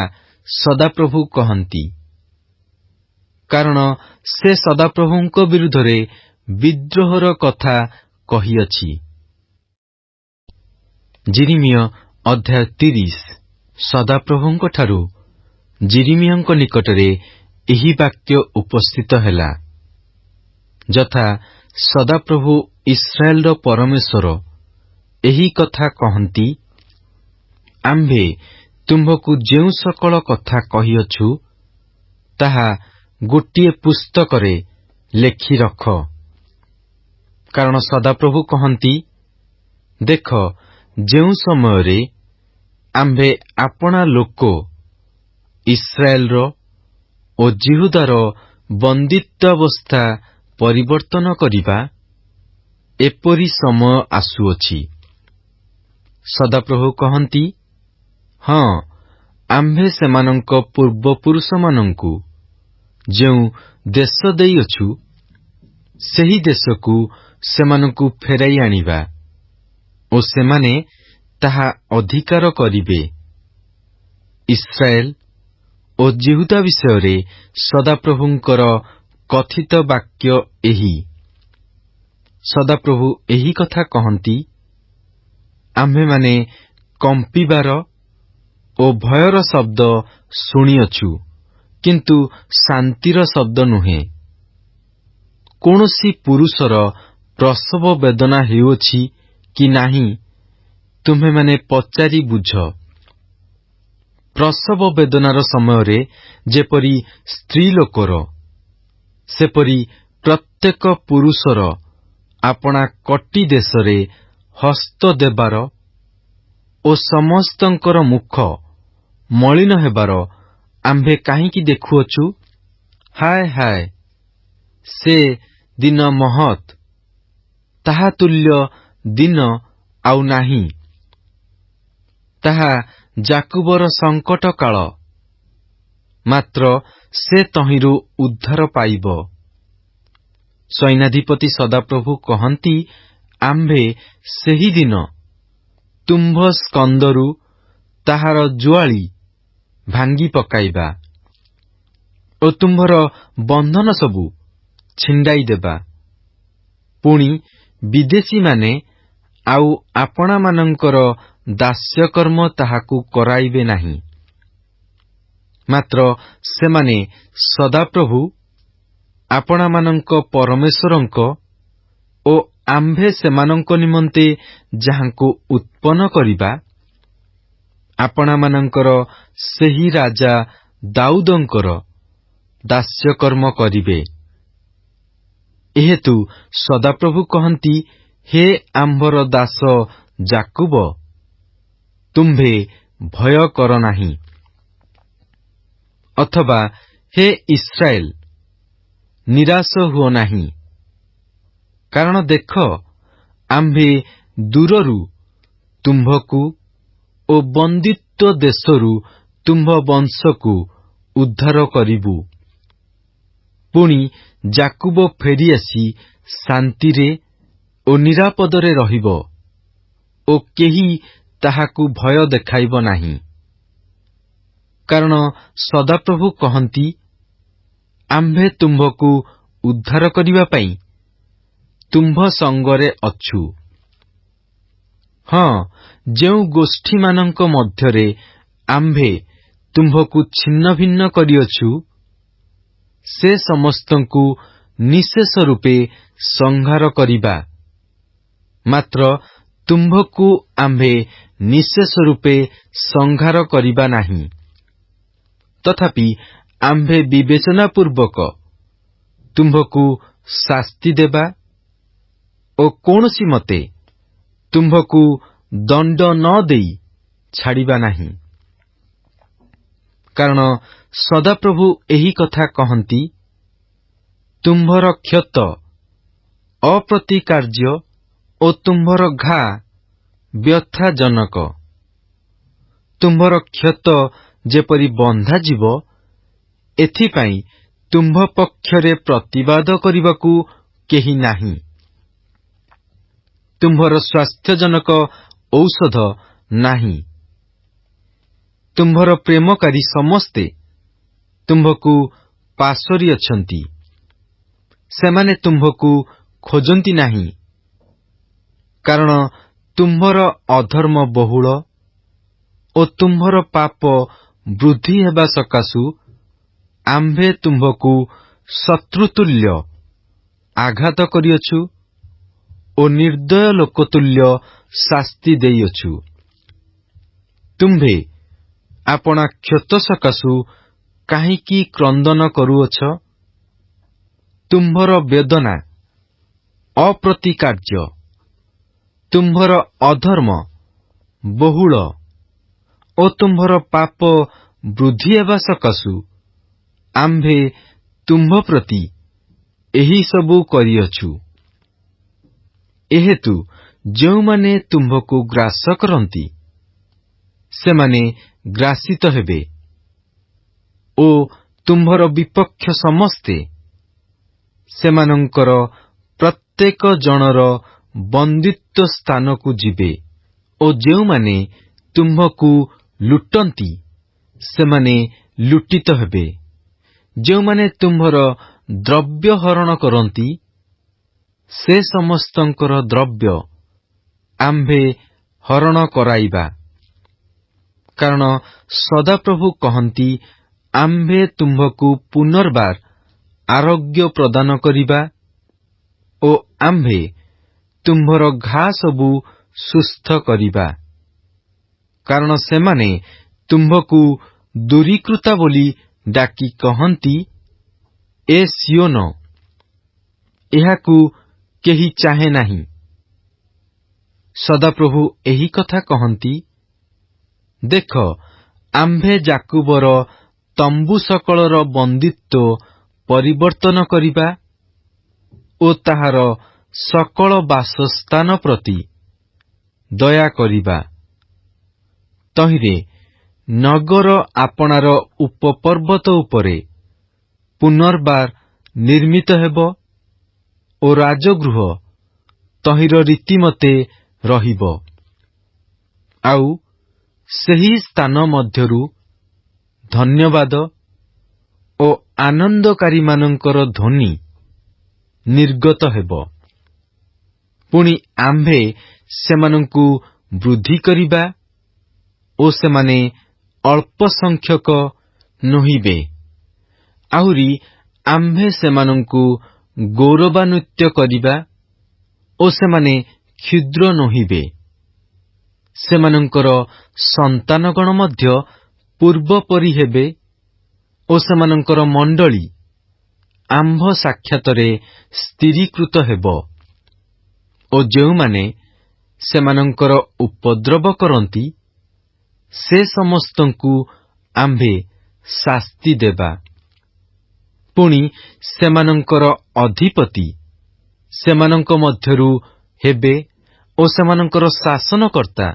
ସଦାପ୍ରଭୁ କହନ୍ତି, କାରଣ ସେ ସଦାପ୍ରଭୁଙ୍କ ବିରୁଦ୍ଧରେ ବିଦ୍ରୋହର କଥା କହିଅଛି। ଯିରିମିୟ ଅଧ୍ୟାୟ 30। ସଦାପ୍ରଭୁଙ୍କଠାରୁ ଯିରିମିୟଙ୍କ ନିକଟରେ ଏହି ବାକ୍ୟ ଉପସ୍ଥିତ ହେଲା, ଯଥା ସଦାପ୍ରଭୁ ଇସ୍ରାଏଲର ପରମେଶ୍ୱର ଏହି କଥା କହନ୍ତି, ଆମ୍ଭେ ତୁମ୍ଭକୁ ଯେଉଁ ସକଳ କଥା କହିଅଛୁ, ତାହା ଗୋଟିଏ ପୁସ୍ତକରେ ଲେଖି ରଖ। କାରଣ ସଦାପ୍ରଭୁ କହନ୍ତି, ଦେଖ, ଯେଉଁ ସମୟରେ ଆମ୍ଭେ ଆପଣା ଲୋକ ଇସ୍ରାଏଲର ଓ ଜିହୁଦାର ବନ୍ଦିତ୍ୱାବସ୍ଥା ପରିବର୍ତ୍ତନ କରିବା, ଏପରି ସମୟ ଆସୁଅଛି। ସଦାପ୍ରଭୁ କହନ୍ତି, ହଁ, ଆମ୍ଭେ ସେମାନଙ୍କ ପୂର୍ବପୁରୁଷମାନଙ୍କୁ ଯେଉଁ ଦେଶ ଦେଇଅଛୁ, ସେହି ଦେଶକୁ ସେମାନଙ୍କୁ ଫେରାଇ ଆଣିବା ଓ ସେମାନେ ତାହା ଅଧିକାର କରିବେ। ଇସ୍ରାଏଲ ଓ ଜିହୁଦା ବିଷୟରେ ସଦାପ୍ରଭୁଙ୍କର କଥିତ ବାକ୍ୟ ଏହି। ସଦାପ୍ରଭୁ ଏହି କଥା କହନ୍ତି, ଆମ୍ଭେମାନେ କମ୍ପିବାର ଓ ଭୟର ଶବ୍ଦ ଶୁଣିଅଛୁ, କିନ୍ତୁ ଶାନ୍ତିର ଶବ୍ଦ ନୁହେଁ। କୌଣସି ପୁରୁଷର ପ୍ରସବ ବେଦନା ହେଉଅଛି କି ନାହିଁ, ତୁମ୍ଭେମାନେ ପଚାରି ବୁଝ। ପ୍ରସବ ବେଦନାର ସମୟରେ ଯେପରି ସ୍ତ୍ରୀ ଲୋକର, ସେପରି ପ୍ରତ୍ୟେକ ପୁରୁଷର ଆପଣା କଟି ଦେଶରେ ହସ୍ତ ଦେବାର ଓ ସମସ୍ତଙ୍କର ମୁଖ ମଳିନ ହେବାର ଆମ୍ଭେ କାହିଁକି ଦେଖୁଅଛୁ? ହାୟ ହାୟ, ସେ ଦିନ ମହତ୍, ତାହା ତୁଲ୍ୟ ଦିନ ଆଉ ନାହିଁ। ତାହା ଯାକୁବର ସଙ୍କଟ କାଳ, ମାତ୍ର ସେ ତହିଁରୁ ଉଦ୍ଧାର ପାଇବ। ସୈନ୍ୟାଧିପତି ସଦାପ୍ରଭୁ କହନ୍ତି, ଆମ୍ଭେ ସେହିଦିନ ତୁମ୍ଭ ସ୍କନ୍ଧରୁ ତାହାର ଜୁଆଳି ଭାଙ୍ଗି ପକାଇବା ଓ ତୁମ୍ଭର ବନ୍ଧନ ସବୁ ଛିଣ୍ଡାଇ ଦେବା। ପୁଣି ବିଦେଶୀମାନେ ଆଉ ଆପଣାମାନଙ୍କର ଦାସ୍ୟକର୍ମ ତାହାକୁ କରାଇବେ ନାହିଁ। ମାତ୍ର ସେମାନେ ସଦାପ୍ରଭୁ ଆପଣାମାନଙ୍କ ପରମେଶ୍ୱରଙ୍କ ଓ ଆମ୍ଭେ ସେମାନଙ୍କ ନିମନ୍ତେ ଯାହାଙ୍କୁ ଉତ୍ପନ୍ନ କରିବା, ଆପଣାମାନଙ୍କର ସେହି ରାଜା ଦାଉଦଙ୍କର ଦାସ୍ୟକର୍ମ କରିବେ। ଏହେତୁ ସଦାପ୍ରଭୁ କହନ୍ତି, ହେ ଆମ୍ଭର ଦାସ ଯାକୁବ, ତୁମ୍ଭେ ଭୟ କର ନାହିଁ, ଅଥବା ହେ ଇସ୍ରାଏଲ, ନିରାଶ ହୁଅ ନାହିଁ। କାରଣ ଦେଖ, ଆମ୍ଭେ ଦୂରରୁ ତୁମ୍ଭକୁ ଓ ବନ୍ଦିତ୍ୱ ଦେଶରୁ ତୁମ୍ଭ ବଂଶକୁ ଉଦ୍ଧାର କରିବୁ। ପୁଣି ଯାକୁବ ଫେରିଆସି ଶାନ୍ତିରେ ଓ ନିରାପଦରେ ରହିବ ଓ କେହି ତାହାକୁ ଭୟ ଦେଖାଇବ ନାହିଁ। କାରଣ ସଦାପ୍ରଭୁ କହନ୍ତି, ଆମ୍ଭେ ତୁମ୍ଭକୁ ଉଦ୍ଧାର କରିବା ପାଇଁ ତୁମ୍ଭ ସଙ୍ଗରେ ଅଛୁ। ହଁ, ଯେଉଁ ଗୋଷ୍ଠୀମାନଙ୍କ ମଧ୍ୟରେ ଆମ୍ଭେ ତୁମ୍ଭକୁ ଛିନ୍ନ ଭିନ୍ନ କରିଅଛୁ, ସେ ସମସ୍ତଙ୍କୁ ନିଃଶେଷ ରୂପେ ସଂହାର କରିବା। ମାତ୍ର ତୁମ୍ଭକୁ ଆମ୍ଭେ ନିଃଶେଷ ରୂପେ ସଂହାର କରିବା ନାହିଁ। ତଥାପି ଆମ୍ଭେ ବିବେଚନାପୂର୍ବକ ତୁମ୍ଭକୁ ଶାସ୍ତି ଦେବା ଓ କୌଣସି ମତେ ତୁମ୍ଭକୁ ଦଣ୍ଡ ନ ଦେଇ ଛାଡ଼ିବା ନାହିଁ। କାରଣ ସଦାପ୍ରଭୁ ଏହି କଥା କହନ୍ତି, ତୁମ୍ଭର କ୍ଷତ ଅପ୍ରତିକାର୍ଯ୍ୟ ଓ ତୁମ୍ଭର ଘା ବ୍ୟଥାଜନକ। ତୁମ୍ଭର କ୍ଷତ ଯେପରି ବନ୍ଧାଯିବ, ଏଥିପାଇଁ ତୁମ୍ଭ ପକ୍ଷରେ ପ୍ରତିବାଦ କରିବାକୁ କେହି ନାହିଁ। ତୁମ୍ଭର ସ୍ୱାସ୍ଥ୍ୟଜନକ ଔଷଧ ନାହିଁ। ତୁମ୍ଭର ପ୍ରେମକାରୀ ସମସ୍ତେ ତୁମ୍ଭକୁ ପାଶୋରିଅଛନ୍ତି। ସେମାନେ ତୁମ୍ଭକୁ ଖୋଜନ୍ତି ନାହିଁ। କାରଣ ତୁମ୍ଭର ଅଧର୍ମ ବହୁଳ ଓ ତୁମ୍ଭର ପାପ ବୃଦ୍ଧି ହେବା ସକାଶୁ ଆମ୍ଭେ ତୁମ୍ଭକୁ ଶତ୍ରୁତୁଲ୍ୟ ଆଘାତ କରିଅଛୁ ଓ ନିର୍ଦ୍ଦୟ ଲୋକତୁଲ୍ୟ ଶାସ୍ତି ଦେଇଅଛୁ। ତୁମ୍ଭେ ଆପଣା କ୍ଷତ ସକାଶୁ କାହିଁକି କ୍ରନ୍ଦନ କରୁଅଛ? ତୁମ୍ଭର ବେଦନା ଅପ୍ରତିକାର୍ଯ୍ୟ, ତୁମ୍ଭର ଅଧର୍ମ ବହୁଳ ଓ ତୁମ୍ଭର ପାପ ବୃଦ୍ଧି ହେବା ସକାଶୁ ଆମ୍ଭେ ତୁମ୍ଭ ପ୍ରତି ଏହି ସବୁ କରିଅଛୁ। ଏହେତୁ ଯେଉଁମାନେ ତୁମ୍ଭକୁ ଗ୍ରାସ କରନ୍ତି ସେମାନେ ଗ୍ରାସିତ ହେବେ ଓ ତୁମ୍ଭର ବିପକ୍ଷ ସମସ୍ତେ ସେମାନଙ୍କର ପ୍ରତ୍ୟେକ ଜଣର ବନ୍ଦିତ୍ୱ ସ୍ଥାନକୁ ଯିବେ ଓ ଯେଉଁମାନେ ତୁମ୍ଭକୁ ଲୁଟନ୍ତି ସେମାନେ ଲୁଟିତ ହେବେ। ଯେଉଁମାନେ ତୁମ୍ଭର ଦ୍ରବ୍ୟ ହରଣ କରନ୍ତି ସେ ସମସ୍ତଙ୍କର ଦ୍ରବ୍ୟ ଆମ୍ଭେ ହରଣ କରାଇବା। କାରଣ ସଦାପ୍ରଭୁ କହନ୍ତି, ଆମ୍ଭେ ତୁମ୍ଭକୁ ପୁନର୍ବାର ଆରୋଗ୍ୟ ପ୍ରଦାନ କରିବା ଓ ଆମ୍ଭେ ତୁମ୍ଭର ଘା ସବୁ ସୁସ୍ଥ କରିବା। କାରଣ ସେମାନେ ତୁମ୍ଭକୁ ଦୂରୀକୃତା ବୋଲି ଡାକି କହନ୍ତି, ଏ ସିଓନ, ଏହାକୁ କେହି ଚାହେଁ ନାହିଁ। ସଦାପ୍ରଭୁ ଏହି କଥା କହନ୍ତି, ଦେଖ, ଆମ୍ଭେ ଯାକୁବର ତମ୍ବୁ ସକଳର ବନ୍ଦିତ୍ୱ ପରିବର୍ତ୍ତନ କରିବା ଓ ତାହାର ସକଳ ବାସସ୍ଥାନ ପ୍ରତି ଦୟା କରିବା। ତହିଁରେ ନଗର ଆପଣାର ଉପପର୍ବତ ଉପରେ ପୁନର୍ବାର ନିର୍ମିତ ହେବ ଓ ରାଜଗୃହ ତହିଁର ରୀତିମତେ ରହିବ। ଆଉ ସେହି ସ୍ଥାନ ମଧ୍ୟରୁ ଧନ୍ୟବାଦ ଓ ଆନନ୍ଦକାରୀମାନଙ୍କର ଧ୍ୱନି ନିର୍ଗତ ହେବ। ପୁଣି ଆମ୍ଭେ ସେମାନଙ୍କୁ ବୃଦ୍ଧି କରିବା ଓ ସେମାନେ ଅଳ୍ପ ସଂଖ୍ୟକ ନୋହିବେ। ଆହୁରି ଆମ୍ଭେ ସେମାନଙ୍କୁ ଗୌରବାନ୍ୱିତ କରିବା ଓ ସେମାନେ କ୍ଷୁଦ୍ର ନୋହିବେ। ସେମାନଙ୍କର ସନ୍ତାନଗଣ ମଧ୍ୟ ପୂର୍ବ ପରି ହେବେ ଓ ସେମାନଙ୍କର ମଣ୍ଡଳୀ ଆମ୍ଭ ସାକ୍ଷାତରେ ସ୍ଥିରୀକୃତ ହେବ। ଓ ଯେଉଁମାନେ ସେମାନଙ୍କର ଉପଦ୍ରବ କରନ୍ତି ସେ ସମସ୍ତଙ୍କୁ ଆମ୍ଭେ ଶାସ୍ତି ଦେବା। ପୁଣି ସେମାନଙ୍କର ଅଧିପତି ସେମାନଙ୍କ ମଧ୍ୟରୁ ହେବେ ଓ ସେମାନଙ୍କର ଶାସନକର୍ତ୍ତା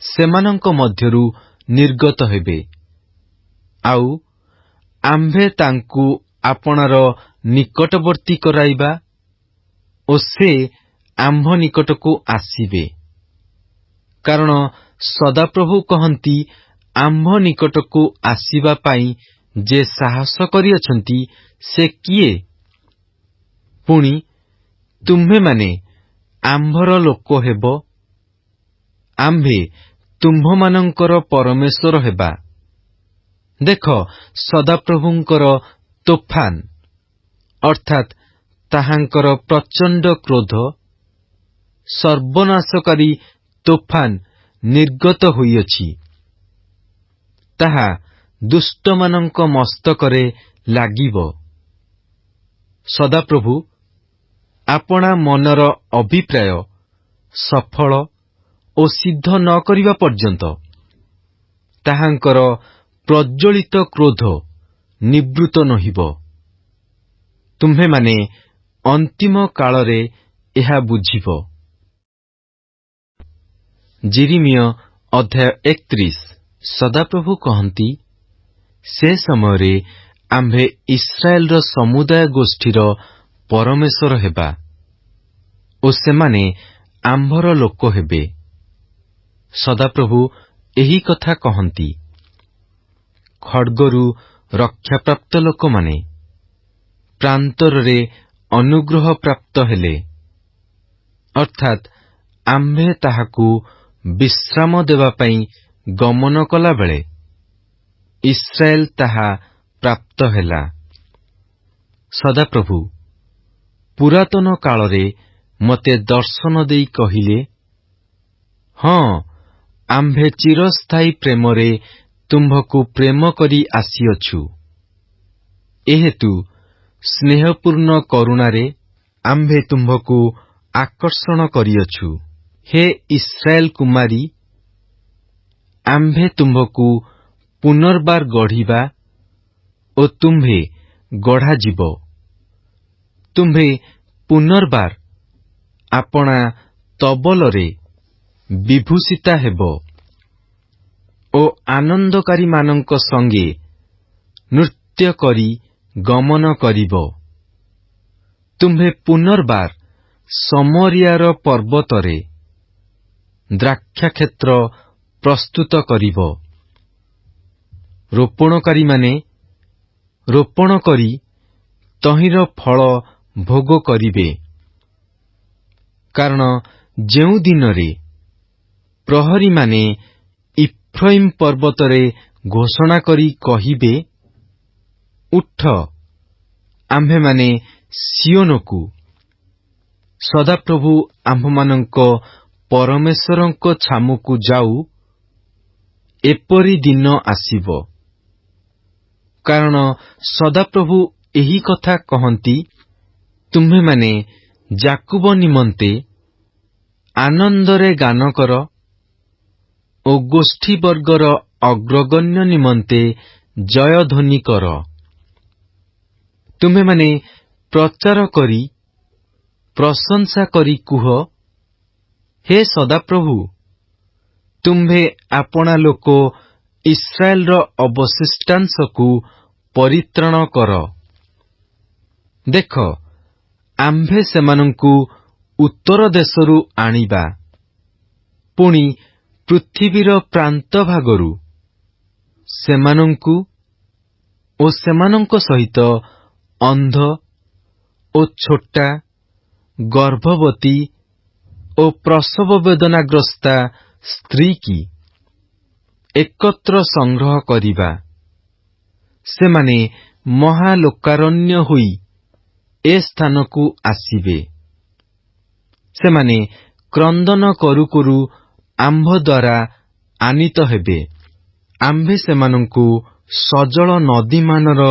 ସେମାନଙ୍କ ମଧ୍ୟରୁ ନିର୍ଗତ ହେବେ। ଆଉ ଆମ୍ଭେ ତାଙ୍କୁ ଆପଣାର ନିକଟବର୍ତ୍ତୀ କରାଇବା ଓ ସେ ଆମ୍ଭ ନିକଟକୁ ଆସିବେ। କାରଣ ସଦାପ୍ରଭୁ କହନ୍ତି, ଆମ୍ଭ ନିକଟକୁ ଆସିବା ପାଇଁ ଯେ ସାହସ କରିଅଛନ୍ତି ସେ କିଏ? ପୁଣି ତୁମ୍ଭେମାନେ ଆମ୍ଭର ଲୋକ ହେବ, ଆମ୍ଭେ ତୁମ୍ଭମାନଙ୍କର ପରମେଶ୍ୱର ହେବା। ଦେଖ, ସଦାପ୍ରଭୁଙ୍କର ତୋଫାନ ଅର୍ଥାତ୍ ତାହାଙ୍କର ପ୍ରଚଣ୍ଡ କ୍ରୋଧ, ସର୍ବନାଶକାରୀ ତୋଫାନ ନିର୍ଗତ ହୋଇଅଛି। ତାହା ଦୁଷ୍ଟମାନଙ୍କ ମସ୍ତକରେ ଲାଗିବ। ସଦାପ୍ରଭୁ ଆପଣା ମନର ଅଭିପ୍ରାୟ ସଫଳ ଓ ସିଦ୍ଧ ନ କରିବା ପର୍ଯ୍ୟନ୍ତ ତାହାଙ୍କର ପ୍ରଜ୍ୱଳିତ କ୍ରୋଧ ନିବୃତ୍ତ ନୋହିବ। ତୁମ୍ଭେମାନେ ଅନ୍ତିମ କାଳରେ ଏହା ବୁଝିବ। ଯିରିମିୟ ଅଧ୍ୟାୟ 31। ସଦାପ୍ରଭୁ କହନ୍ତି, ସେ ସମୟରେ ଆମ୍ଭେ ଇସ୍ରାଏଲର ସମୁଦାୟ ଗୋଷ୍ଠୀର ପରମେଶ୍ୱର ହେବା ଓ ସେମାନେ ଆମ୍ଭର ଲୋକ ହେବେ। ସଦାପ୍ରଭୁ ଏହି କଥା କହନ୍ତି। ଖଡ୍ଗରୁ ରକ୍ଷାପ୍ରାପ୍ତ ଲୋକମାନେ ପ୍ରାନ୍ତରରେ ଅନୁଗ୍ରହ ପ୍ରାପ୍ତ ହେଲେ, ଅର୍ଥାତ୍ ଆମ୍ଭେ ତାହାକୁ ବିଶ୍ରାମ ଦେବା ପାଇଁ ଗମନ କଲାବେଳେ ଇସ୍ରାଏଲ ତାହା ପ୍ରାପ୍ତ ହେଲା। ସଦାପ୍ରଭୁ ପୁରାତନ କାଳରେ ମୋତେ ଦର୍ଶନ ଦେଇ କହିଲେ, ହଁ, ଆମ୍ଭେ ଚିରସ୍ଥାୟୀ ପ୍ରେମରେ ତୁମ୍ଭକୁ ପ୍ରେମ କରି ଆସିଅଛୁ। ଏହେତୁ ସ୍ନେହପୂର୍ଣ୍ଣ କରୁଣାରେ ଆମ୍ଭେ ତୁମ୍ଭକୁ ଆକର୍ଷଣ କରିଅଛୁ। ହେ ଇସ୍ରାଏଲ କୁମାରୀ, ଆମ୍ଭେ ତୁମ୍ଭକୁ ପୁନର୍ବାର ଗଢ଼ିବା ଓ ତୁମ୍ଭେ ଗଢ଼ାଯିବ। ତୁମ୍ଭେ ପୁନର୍ବାର ଆପଣା ତବଲରେ ବିଭୂଷିତା ହେବ ଓ ଆନନ୍ଦକାରୀମାନଙ୍କ ସଙ୍ଗେ ନୃତ୍ୟ କରି ଗମନ କରିବ। ତୁମ୍ଭେ ପୁନର୍ବାର ସମରିୟାର ପର୍ବତରେ ଦ୍ରାକ୍ଷାକ୍ଷେତ୍ର ପ୍ରସ୍ତୁତ କରିବ। ରୋପଣକାରୀମାନେ ରୋପଣ କରି ତହିଁର ଫଳ ଭୋଗ କରିବେ। କାରଣ ଯେଉଁ ଦିନରେ ପ୍ରହରୀମାନେ ଇଫ୍ରାଇମ୍ ପର୍ବତରେ ଘୋଷଣା କରି କହିବେ, ଉଠ, ଆମ୍ଭେମାନେ ସିଓନକୁ, ସଦାପ୍ରଭୁ ଆମ୍ଭମାନଙ୍କ ପରମେଶ୍ୱରଙ୍କ ଛାମୁକୁ ଯାଉ, ଏପରି ଦିନ ଆସିବ। କାରଣ ସଦାପ୍ରଭୁ ଏହି କଥା କହନ୍ତି, ତୁମ୍ଭେମାନେ ଯାକୁବ ନିମନ୍ତେ ଆନନ୍ଦରେ ଗାନ କର ଓ ଗୋଷ୍ଠୀବର୍ଗର ଅଗ୍ରଗଣ୍ୟ ନିମନ୍ତେ ଜୟଧ୍ୱନି କର। ତୁମ୍ଭେମାନେ ପ୍ରଚାର କରି ପ୍ରଶଂସା କରି କୁହ, ହେ ସଦାପ୍ରଭୁ, ତୁମ୍ଭେ ଆପଣା ଲୋକ ଇସ୍ରାଏଲର ଅବଶିଷ୍ଟାଂଶକୁ ପରିତ୍ରାଣ କର। ଦେଖ, ଆମ୍ଭେ ସେମାନଙ୍କୁ ଉତ୍ତର ଦେଶରୁ ଆଣିବା, ପୁଣି ପୃଥିବୀର ପ୍ରାନ୍ତ ଭାଗରୁ ସେମାନଙ୍କୁ ଓ ସେମାନଙ୍କ ସହିତ ଅନ୍ଧ ଓ ଛୋଟା, ଗର୍ଭବତୀ ଓ ପ୍ରସବ ବେଦନାଗ୍ରସ୍ତା ସ୍ତ୍ରୀ କି ଏକତ୍ର ସଂଗ୍ରହ କରିବା। ସେମାନେ ମହାଲୋକାରଣ୍ୟ ହୋଇ ଏ ସ୍ଥାନକୁ ଆସିବେ। ସେମାନେ କ୍ରନ୍ଦନ କରୁ କରୁ ଆମ୍ଭ ଦ୍ୱାରା ଆନିତ ହେବେ। ଆମ୍ଭେ ସେମାନଙ୍କୁ ସଜଳ ନଦୀମାନର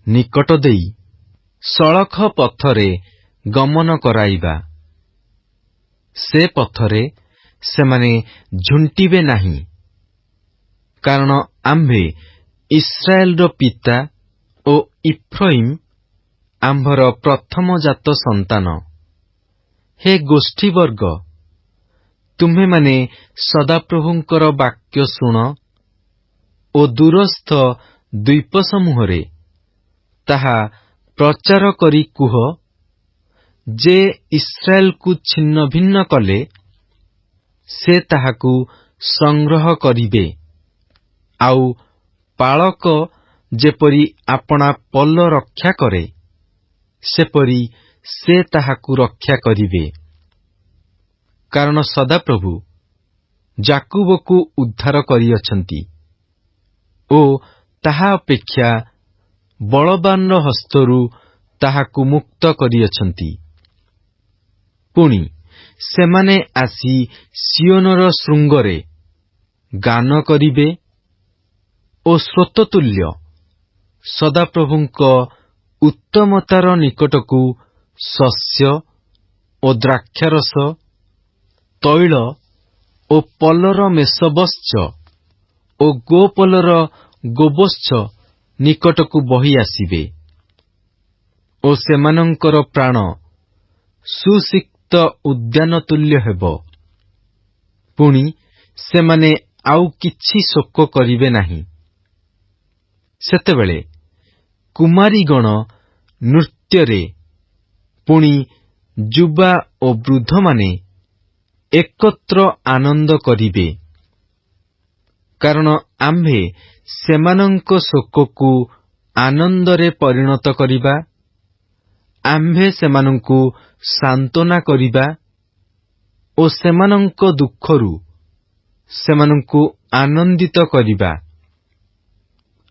ନିକଟ ଦେଇ ସଳଖ ପଥରେ ଗମନ କରାଇବା। ସେ ପଥରେ ସେମାନେ ଝୁଣ୍ଟିବେ ନାହିଁ। କାରଣ ଆମ୍ଭେ ଇସ୍ରାଏଲର ପିତା ଓ ଇଫ୍ରାଇମ୍ ଆମ୍ଭର ପ୍ରଥମଜାତ ସନ୍ତାନ। ହେ ଗୋଷ୍ଠୀବର୍ଗ, ତୁମ୍ଭେମାନେ ସଦାପ୍ରଭୁଙ୍କର ବାକ୍ୟ ଶୁଣ ଓ ଦୂରସ୍ଥ ଦ୍ୱୀପସମୂହରେ ତାହା ପ୍ରଚାର କରି କୁହ ଯେ ଇସ୍ରାଏଲକୁ ଛିନ୍ନ ଭିନ୍ନ କଲେ ସେ ତାହାକୁ ସଂଗ୍ରହ କରିବେ, ଆଉ ପାଳକ ଯେପରି ଆପଣା ପଲ ରକ୍ଷା କରେ, ସେପରି ସେ ତାହାକୁ ରକ୍ଷା କରିବେ। କାରଣ ସଦାପ୍ରଭୁ ଯାକୁବକୁ ଉଦ୍ଧାର କରିଅଛନ୍ତି ଓ ତାହା ଅପେକ୍ଷା ବଳବାନର ହସ୍ତରୁ ତାହାକୁ ମୁକ୍ତ କରିଅଛନ୍ତି। ପୁଣି ସେମାନେ ଆସି ସିଓନର ଶୃଙ୍ଗରେ ଗାନ କରିବେ ଓ ସ୍ରୋତତୁଲ୍ୟ ସଦାପ୍ରଭୁଙ୍କ ଉତ୍ତମତାର ନିକଟକୁ ଶସ୍ୟ ଓ ଦ୍ରାକ୍ଷାରସ, ତୈଳ ଓ ପଲର ମେଷବତ୍ସ ଓ ଗୋପଲର ଗୋବତ୍ସ ନିକଟକୁ ବହି ଆସିବେ ଓ ସେମାନଙ୍କର ପ୍ରାଣ ସୁସିକ୍ତ ଉଦ୍ୟାନ ତୁଲ୍ୟ ହେବ। ପୁଣି ସେମାନେ ଆଉ କିଛି ଶୋକ କରିବେ ନାହିଁ। ସେତେବେଳେ କୁମାରୀଗଣ ନୃତ୍ୟରେ, ପୁଣି ଯୁବା ଓ ବୃଦ୍ଧମାନେ ଏକତ୍ର ଆନନ୍ଦ କରିବେ। କାରଣ ଆମ୍ଭେ ସେମାନଙ୍କ ଶୋକକୁ ଆନନ୍ଦରେ ପରିଣତ କରିବା, ଆମ୍ଭେ ସେମାନଙ୍କୁ ସାନ୍ତ୍ୱନା କରିବା ଓ ସେମାନଙ୍କ ଦୁଃଖରୁ ସେମାନଙ୍କୁ ଆନନ୍ଦିତ କରିବା।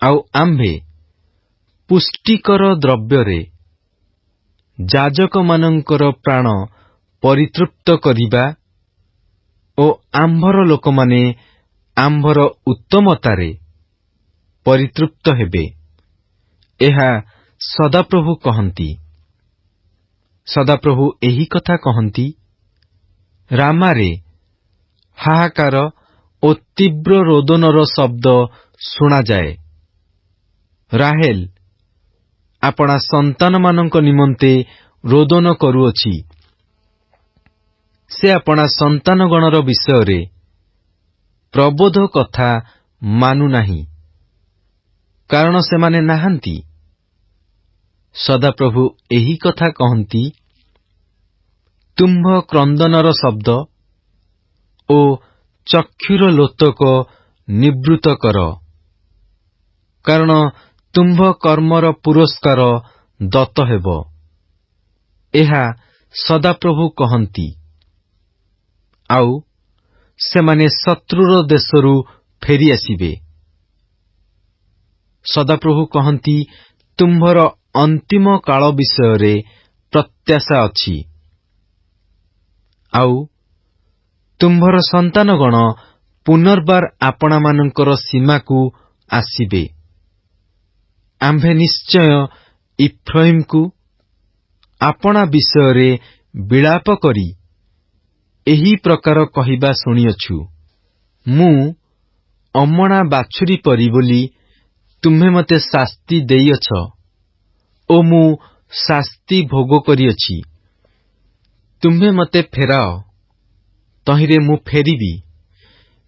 ଆଉ ଆମ୍ଭେ ପୁଷ୍ଟିକର ଦ୍ରବ୍ୟରେ ଯାଜକମାନଙ୍କର ପ୍ରାଣ ପରିତୃପ୍ତ କରିବା ଓ ଆମ୍ଭର ଲୋକମାନେ ଆମ୍ଭର ଉତ୍ତମତାରେ ପରିତୃପ୍ତ ହେବେ। ଏହା ସଦାପ୍ରଭୁ କହନ୍ତି। ସଦାପ୍ରଭୁ ଏହି କଥା କହନ୍ତି, ରାମାରେ ହାହାକାର ଓ ତୀବ୍ର ରୋଦନର ଶବ୍ଦ ଶୁଣାଯାଏ। ରାହେଲ ଆପଣା ସନ୍ତାନମାନଙ୍କ ନିମନ୍ତେ ରୋଦନ କରୁଅଛି। ସେ ଆପଣା ସନ୍ତାନଗଣର ବିଷୟରେ ପ୍ରବୋଧ କଥା ମାନୁନାହିଁ, କାରଣ ସେମାନେ ନାହାନ୍ତି। ସଦାପ୍ରଭୁ ଏହି କଥା କହନ୍ତି, ତୁମ୍ଭ କ୍ରନ୍ଦନର ଶବ୍ଦ ଓ ଚକ୍ଷୁର ଲୋତକ ନିବୃତ୍ତ କର, କାରଣ ତୁମ୍ଭ କର୍ମର ପୁରସ୍କାର ଦତ୍ତ ହେବ। ଏହା ସଦାପ୍ରଭୁ କହନ୍ତି। ଆଉ ସେମାନେ ଶତ୍ରୁର ଦେଶରୁ ଫେରିଆସିବେ। ସଦାପ୍ରଭୁ କହନ୍ତି, ତୁମ୍ଭର ଅନ୍ତିମ କାଳ ବିଷୟରେ ପ୍ରତ୍ୟାଶା ଅଛି। ଆଉ ତୁମ୍ଭର ସନ୍ତାନଗଣ ପୁନର୍ବାର ଆପଣାମାନଙ୍କର ସୀମାକୁ ଆସିବେ। ଆମ୍ଭେ ନିଶ୍ଚୟ ଇଫ୍ରାଇମକୁ ଆପଣା ବିଷୟରେ ବିଳାପ କରି ଏହି ପ୍ରକାର କହିବା ଶୁଣିଅଛୁ, ମୁଁ ଅମଣା ବାଛୁରୀ ପରି ବୋଲି ତୁମ୍ଭେ ମୋତେ ଶାସ୍ତି ଦେଇଅଛ ଓ ମୁଁ ଶାସ୍ତି ଭୋଗ କରିଅଛି। ତୁମ୍ଭେ ମୋତେ ଫେରାଅ, ତହିଁରେ ମୁଁ ଫେରିବି,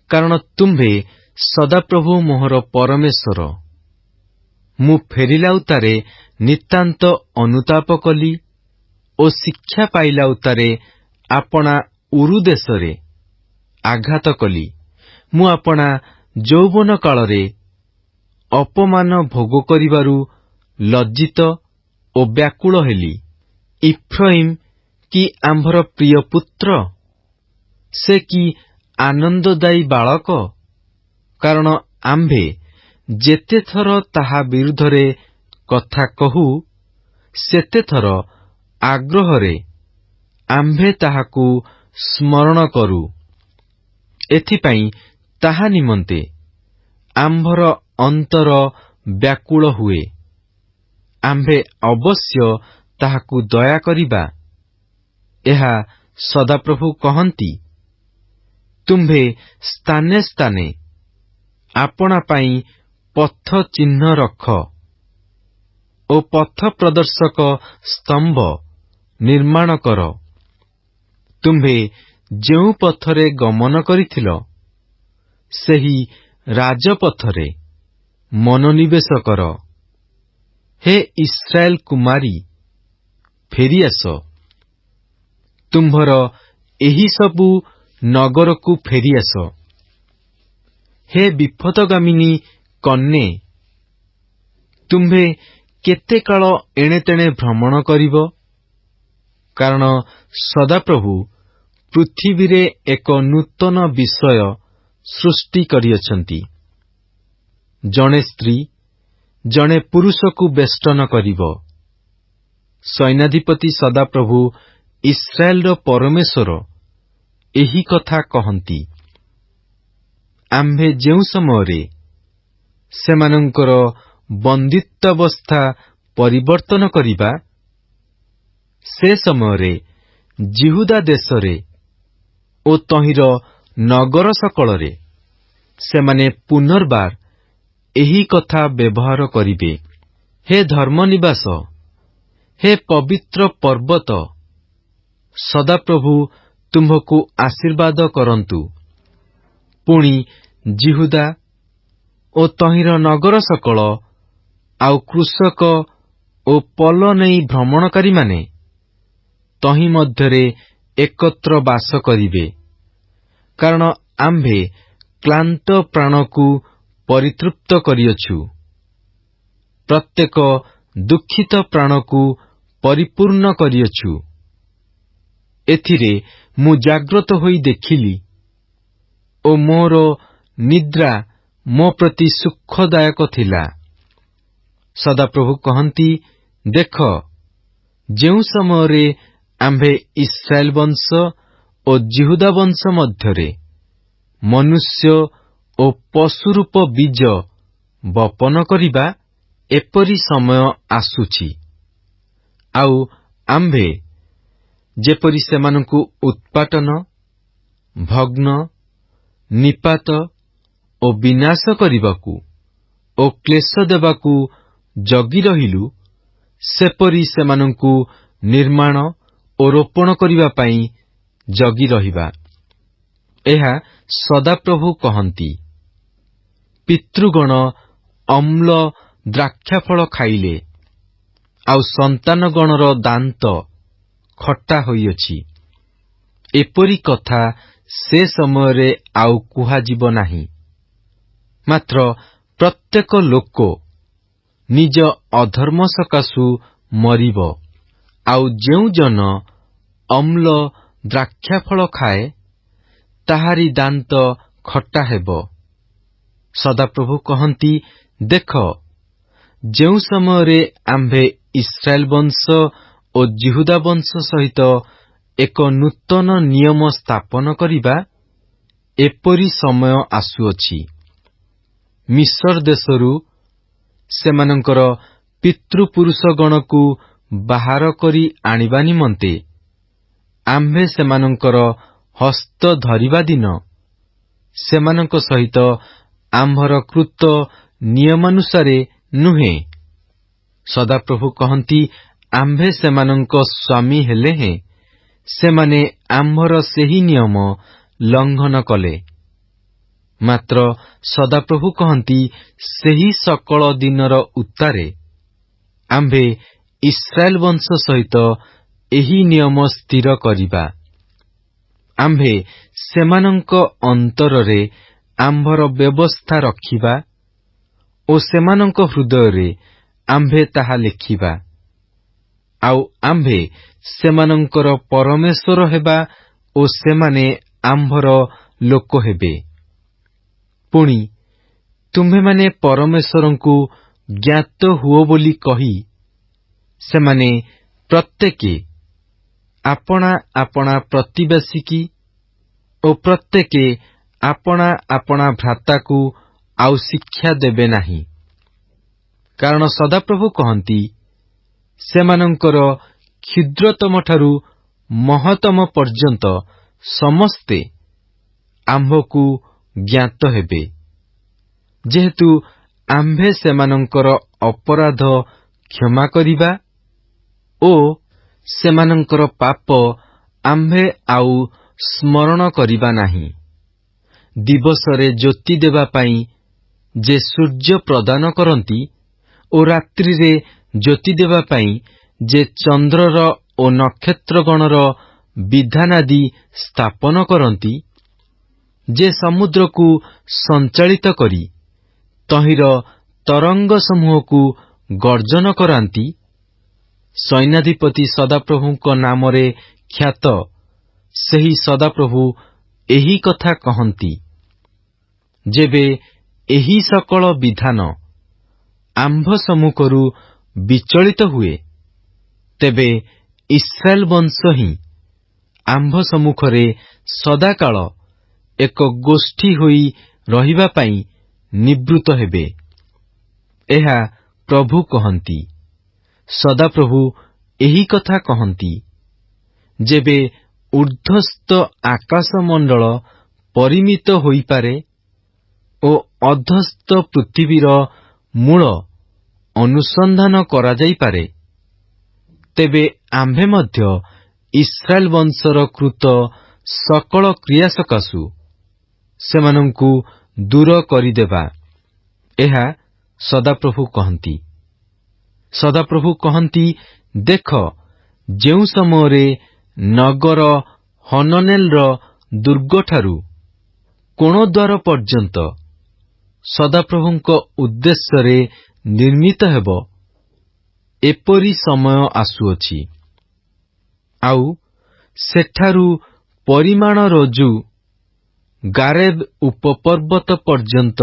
କାରଣ ତୁମ୍ଭେ ସଦାପ୍ରଭୁ ମୋହର ପରମେଶ୍ୱର। ମୁଁ ଫେରିଲା ଉତ୍ତାରେ ନିତାନ୍ତ ଅନୁତାପ କଲି ଓ ଶିକ୍ଷା ପାଇଲା ଉତ୍ତାରେ ଆପଣା ଉରୁ ଦେଶରେ ଆଘାତ କଲି। ମୁଁ ଆପଣା ଯୌବନ କାଳରେ ଅପମାନ ଭୋଗ କରିବାରୁ ଲଜ୍ଜିତ ଓ ବ୍ୟାକୁଳ ହେଲି। ଇଫ୍ରାଇମ କି ଆମ୍ଭର ପ୍ରିୟ ପୁତ୍ର, ସେ କି ଆନନ୍ଦଦାୟୀ ବାଳକ, କାରଣ ଆମ୍ଭେ ଯେତେଥର ତାହା ବିରୁଦ୍ଧରେ କଥା କହୁ, ସେତେଥର ଆଗ୍ରହରେ ଆମ୍ଭେ ତାହାକୁ ସ୍ମରଣ କରୁ। ଏଥିପାଇଁ ତାହା ନିମନ୍ତେ ଆମ୍ଭର ଅନ୍ତର ବ୍ୟାକୁଳ ହୁଏ। ଆମ୍ଭେ ଅବଶ୍ୟ ତାହାକୁ ଦୟା କରିବା। ଏହା ସଦାପ୍ରଭୁ କହନ୍ତି। ତୁମ୍ଭେ ସ୍ଥାନେ ସ୍ଥାନେ ଆପଣା ପାଇଁ ପଥ ଚିହ୍ନ ରଖ ଓ ପଥ ପ୍ରଦର୍ଶକ ସ୍ତମ୍ଭ ନିର୍ମାଣ କର। ତୁମ୍ଭେ ଯେଉଁ ପଥରେ ଗମନ କରିଥିଲ, ସେହି ରାଜପଥରେ ମନୋନିବେଶ କର। ହେ ଇସ୍ରାଏଲ କୁମାରୀ, ଫେରିଆସ। ତୁମ୍ଭର ଏହି ସବୁ ନଗରକୁ ଫେରିଆସ। ହେ ବିପଥଗାମିନୀ କନ୍ୟେ, ତୁମ୍ଭେ କେତେ କାଳ ଏଣେତେଣେ ଭ୍ରମଣ କରିବ? କାରଣ ସଦାପ୍ରଭୁ ପୃଥିବୀରେ ଏକ ନୂତନ ବିଷୟ ସୃଷ୍ଟି କରିଅଛନ୍ତି। ଜଣେ ସ୍ତ୍ରୀ ଜଣେ ପୁରୁଷକୁ ବେଷ୍ଟନ କରିବ। ସୈନ୍ୟାଧିପତି ସଦାପ୍ରଭୁ ଇସ୍ରାଏଲର ପରମେଶ୍ୱର ଏହି କଥା କହନ୍ତି। ଆମ୍ଭେ ଯେଉଁ ସମୟରେ ସେମାନଙ୍କର ବନ୍ଦିତ୍ୱାବସ୍ଥା ପରିବର୍ତ୍ତନ କରିବା, ସେ ସମୟରେ ଜିହୁଦା ଦେଶରେ ଓ ତହିଁର ନଗର ସକଳରେ ସେମାନେ ପୁନର୍ବାର ଏହି କଥା ବ୍ୟବହାର କରିବେ। ହେ ଧର୍ମନିବାସ, ହେ ପବିତ୍ର ପର୍ବତ, ସଦାପ୍ରଭୁ ତୁମ୍ଭକୁ ଆଶୀର୍ବାଦ କରନ୍ତୁ। ପୁଣି ଜିହୁଦା ଓ ତହିଁର ନଗର ସକଳ, ଆଉ କୃଷକ ଓ ପଲ ନେଇ ଭ୍ରମଣକାରୀମାନେ ତହିଁ ମଧ୍ୟରେ ଏକତ୍ର ବାସ କରିବେ। କାରଣ ଆମ୍ଭେ କ୍ଳାନ୍ତ ପ୍ରାଣକୁ ପରିତୃପ୍ତ କରିଅଛୁ, ପ୍ରତ୍ୟେକ ଦୁଃଖିତ ପ୍ରାଣକୁ ପରିପୂର୍ଣ୍ଣ କରିଅଛୁ। ଏଥିରେ ମୁଁ ଜାଗ୍ରତ ହୋଇ ଦେଖିଲି ଓ ମୋର ନିଦ୍ରା ମୋ ପ୍ରତି ସୁଖଦାୟକ ଥିଲା। ସଦାପ୍ରଭୁ କହନ୍ତି, ଦେଖ, ଯେଉଁ ସମୟରେ ଆମ୍ଭେ ଇସ୍ରାଏଲ ବଂଶ ଓ ଜିହୁଦା ବଂଶ ମଧ୍ୟରେ ମନୁଷ୍ୟ ଓ ପଶୁରୂପ ବୀଜ ବପନ କରିବା ଏପରି ସମୟ ଆସୁଛି। ଆଉ ଆମ୍ଭେ ଯେପରି ସେମାନଙ୍କୁ ଉତ୍ପାଟନ, ଭଗ୍ନ, ନିପାତ ଓ ବିନାଶ କରିବାକୁ ଓ କ୍ଲେଶ ଦେବାକୁ ଜଗି ରହିଲୁ, ସେପରି ସେମାନଙ୍କୁ ନିର୍ମାଣ ଓ ରୋପଣ କରିବା ପାଇଁ ଜଗି ରହିବା। ଏହା ସଦାପ୍ରଭୁ କହନ୍ତି। ପିତୃଗଣ ଅମ୍ଳ ଦ୍ରାକ୍ଷାଫଳ ଖାଇଲେ, ଆଉ ସନ୍ତାନଗଣର ଦାନ୍ତ ଖଟା ହୋଇଅଛି। ଏପରି କଥା ସେ ସମୟରେ ଆଉ କୁହାଯିବ ନାହିଁ। ମାତ୍ର ପ୍ରତ୍ୟେକ ଲୋକ ନିଜ ଅଧର୍ମ ସକାଶୁ ମରିବ। ଆଉ ଯେଉଁ ଜନ ଅମ୍ଳ ଦ୍ରାକ୍ଷାଫଳ ଖାଏ, ତାହାରି ଦାନ୍ତ ଖଟା ହେବ। ସଦାପ୍ରଭୁ କହନ୍ତି, ଦେଖ, ଯେଉଁ ସମୟରେ ଆମ୍ଭେ ଇସ୍ରାଏଲ ବଂଶ ଓ ଯିହୁଦା ବଂଶ ସହିତ ଏକ ନୂତନ ନିୟମ ସ୍ଥାପନ କରିବା, ଏପରି ସମୟ ଆସୁଅଛି। ମିସ୍ର ଦେଶରୁ ସେମାନଙ୍କର ପିତୃପୁରୁଷଗଣକୁ ବାହାର କରି ଆଣିବା ନିମନ୍ତେ ଆମ୍ଭେ ସେମାନଙ୍କର ହସ୍ତ ଧରିବା ଦିନ ସେମାନଙ୍କ ସହିତ ଆମ୍ଭର କୃତ ନିୟମାନୁସାରେ ନୁହେଁ। ସଦାପ୍ରଭୁ କହନ୍ତି, ଆମ୍ଭେ ସେମାନଙ୍କ ସ୍ୱାମୀ ହେଲେ ହେଁ ସେମାନେ ଆମ୍ଭର ସେହି ନିୟମ ଲଙ୍ଘନ କଲେ। ମାତ୍ର ସଦାପ୍ରଭୁ କହନ୍ତି, ସେହି ସକଳ ଦିନର ଉତ୍ତାରେ ଆମ୍ଭେ ଇସ୍ରାଏଲ ବଂଶ ସହିତ ଏହି ନିୟମ ସ୍ଥିର କରିବା। ଆମ୍ଭେ ସେମାନଙ୍କ ଅନ୍ତରରେ ଆମ୍ଭର ବ୍ୟବସ୍ଥା ରଖିବା ଓ ସେମାନଙ୍କ ହୃଦୟରେ ଆମ୍ଭେ ତାହା ଲେଖିବା। ଆଉ ଆମ୍ଭେ ସେମାନଙ୍କର ପରମେଶ୍ୱର ହେବା ଓ ସେମାନେ ଆମ୍ଭର ଲୋକ ହେବେ। ପୁଣି ତୁମ୍ଭେମାନେ ପରମେଶ୍ୱରଙ୍କୁ ଜ୍ଞାତ ହୁଅ ବୋଲି କହି ସେମାନେ ପ୍ରତ୍ୟେକେ ଆପଣା ଆପଣା ପ୍ରତିବେଶୀକି ଓ ପ୍ରତ୍ୟେକେ ଆପଣା ଆପଣା ଭ୍ରାତାକୁ ଆଉ ଶିକ୍ଷା ଦେବେ ନାହିଁ। କାରଣ ସଦାପ୍ରଭୁ କହନ୍ତି, ସେମାନଙ୍କର କ୍ଷୁଦ୍ରତମଠାରୁ ମହତମ ପର୍ଯ୍ୟନ୍ତ ସମସ୍ତେ ଆମ୍ଭକୁ ଜ୍ଞାତ ହେବେ। ଯେହେତୁ ଆମ୍ଭେ ସେମାନଙ୍କର ଅପରାଧ କ୍ଷମା କରିବା ଓ ସେମାନଙ୍କର ପାପ ଆମ୍ଭେ ଆଉ ସ୍ମରଣ କରିବା ନାହିଁ। ଦିବସରେ ଜ୍ୟୋତି ଦେବା ପାଇଁ ଯେ ସୂର୍ଯ୍ୟ ପ୍ରଦାନ କରନ୍ତି ଓ ରାତ୍ରିରେ ଜ୍ୟୋତି ଦେବା ପାଇଁ ଯେ ଚନ୍ଦ୍ରର ଓ ନକ୍ଷତ୍ରଗଣର ବିଧାନାଦି ସ୍ଥାପନ କରନ୍ତି, ଯେ ସମୁଦ୍ରକୁ ସଞ୍ଚାଳିତ କରି ତହିଁର ତରଙ୍ଗ ସମୂହକୁ ଗର୍ଜନ କରାନ୍ତି, ସୈନ୍ୟାଧିପତି ସଦାପ୍ରଭୁଙ୍କ ନାମରେ ଖ୍ୟାତ ସେହି ସଦାପ୍ରଭୁ ଏହି କଥା କହନ୍ତି। ଯେବେ ଏହି ସକଳ ବିଧାନ ଆମ୍ଭ ସମ୍ମୁଖରୁ ବିଚଳିତ ହୁଏ, ତେବେ ଇସ୍ରାଏଲ ବଂଶ ହିଁ ଆମ୍ଭ ସମ୍ମୁଖରେ ସଦାକାଳ ଏକ ଗୋଷ୍ଠୀ ହୋଇ ରହିବା ପାଇଁ ନିବୃତ୍ତ ହେବେ। ଏହା ପ୍ରଭୁ କହନ୍ତି। ସଦାପ୍ରଭୁ ଏହି କଥା କହନ୍ତି। ଯେବେ ଊର୍ଦ୍ଧ୍ୱସ୍ଥ ଆକାଶମଣ୍ଡଳ ପରିମିତ ହୋଇପାରେ ଓ ଅଧସ୍ଥ ପୃଥିବୀର ମୂଳ ଅନୁସନ୍ଧାନ କରାଯାଇପାରେ, ତେବେ ଆମ୍ଭେ ମଧ୍ୟ ଇସ୍ରାଏଲ ବଂଶର କୃତ ସକଳ କ୍ରିୟା ସକାଶୁ ସେମାନଙ୍କୁ ଦୂର କରିଦେବା। ଏହା ସଦାପ୍ରଭୁ କହନ୍ତି। ସଦାପ୍ରଭୁ କହନ୍ତି, ଦେଖ, ଯେଉଁ ସମୟରେ ନଗର ହନନେଲର ଦୁର୍ଗଠାରୁ କୋଣଦ୍ୱାର ପର୍ଯ୍ୟନ୍ତ ସଦାପ୍ରଭୁଙ୍କ ଉଦ୍ଦେଶ୍ୟରେ ନିର୍ମିତ ହେବ, ଏପରି ସମୟ ଆସୁଅଛି। ଆଉ ସେଠାରୁ ପରିମାଣ ରଜୁ ଗାରେବ ଉପପର୍ବତ ପର୍ଯ୍ୟନ୍ତ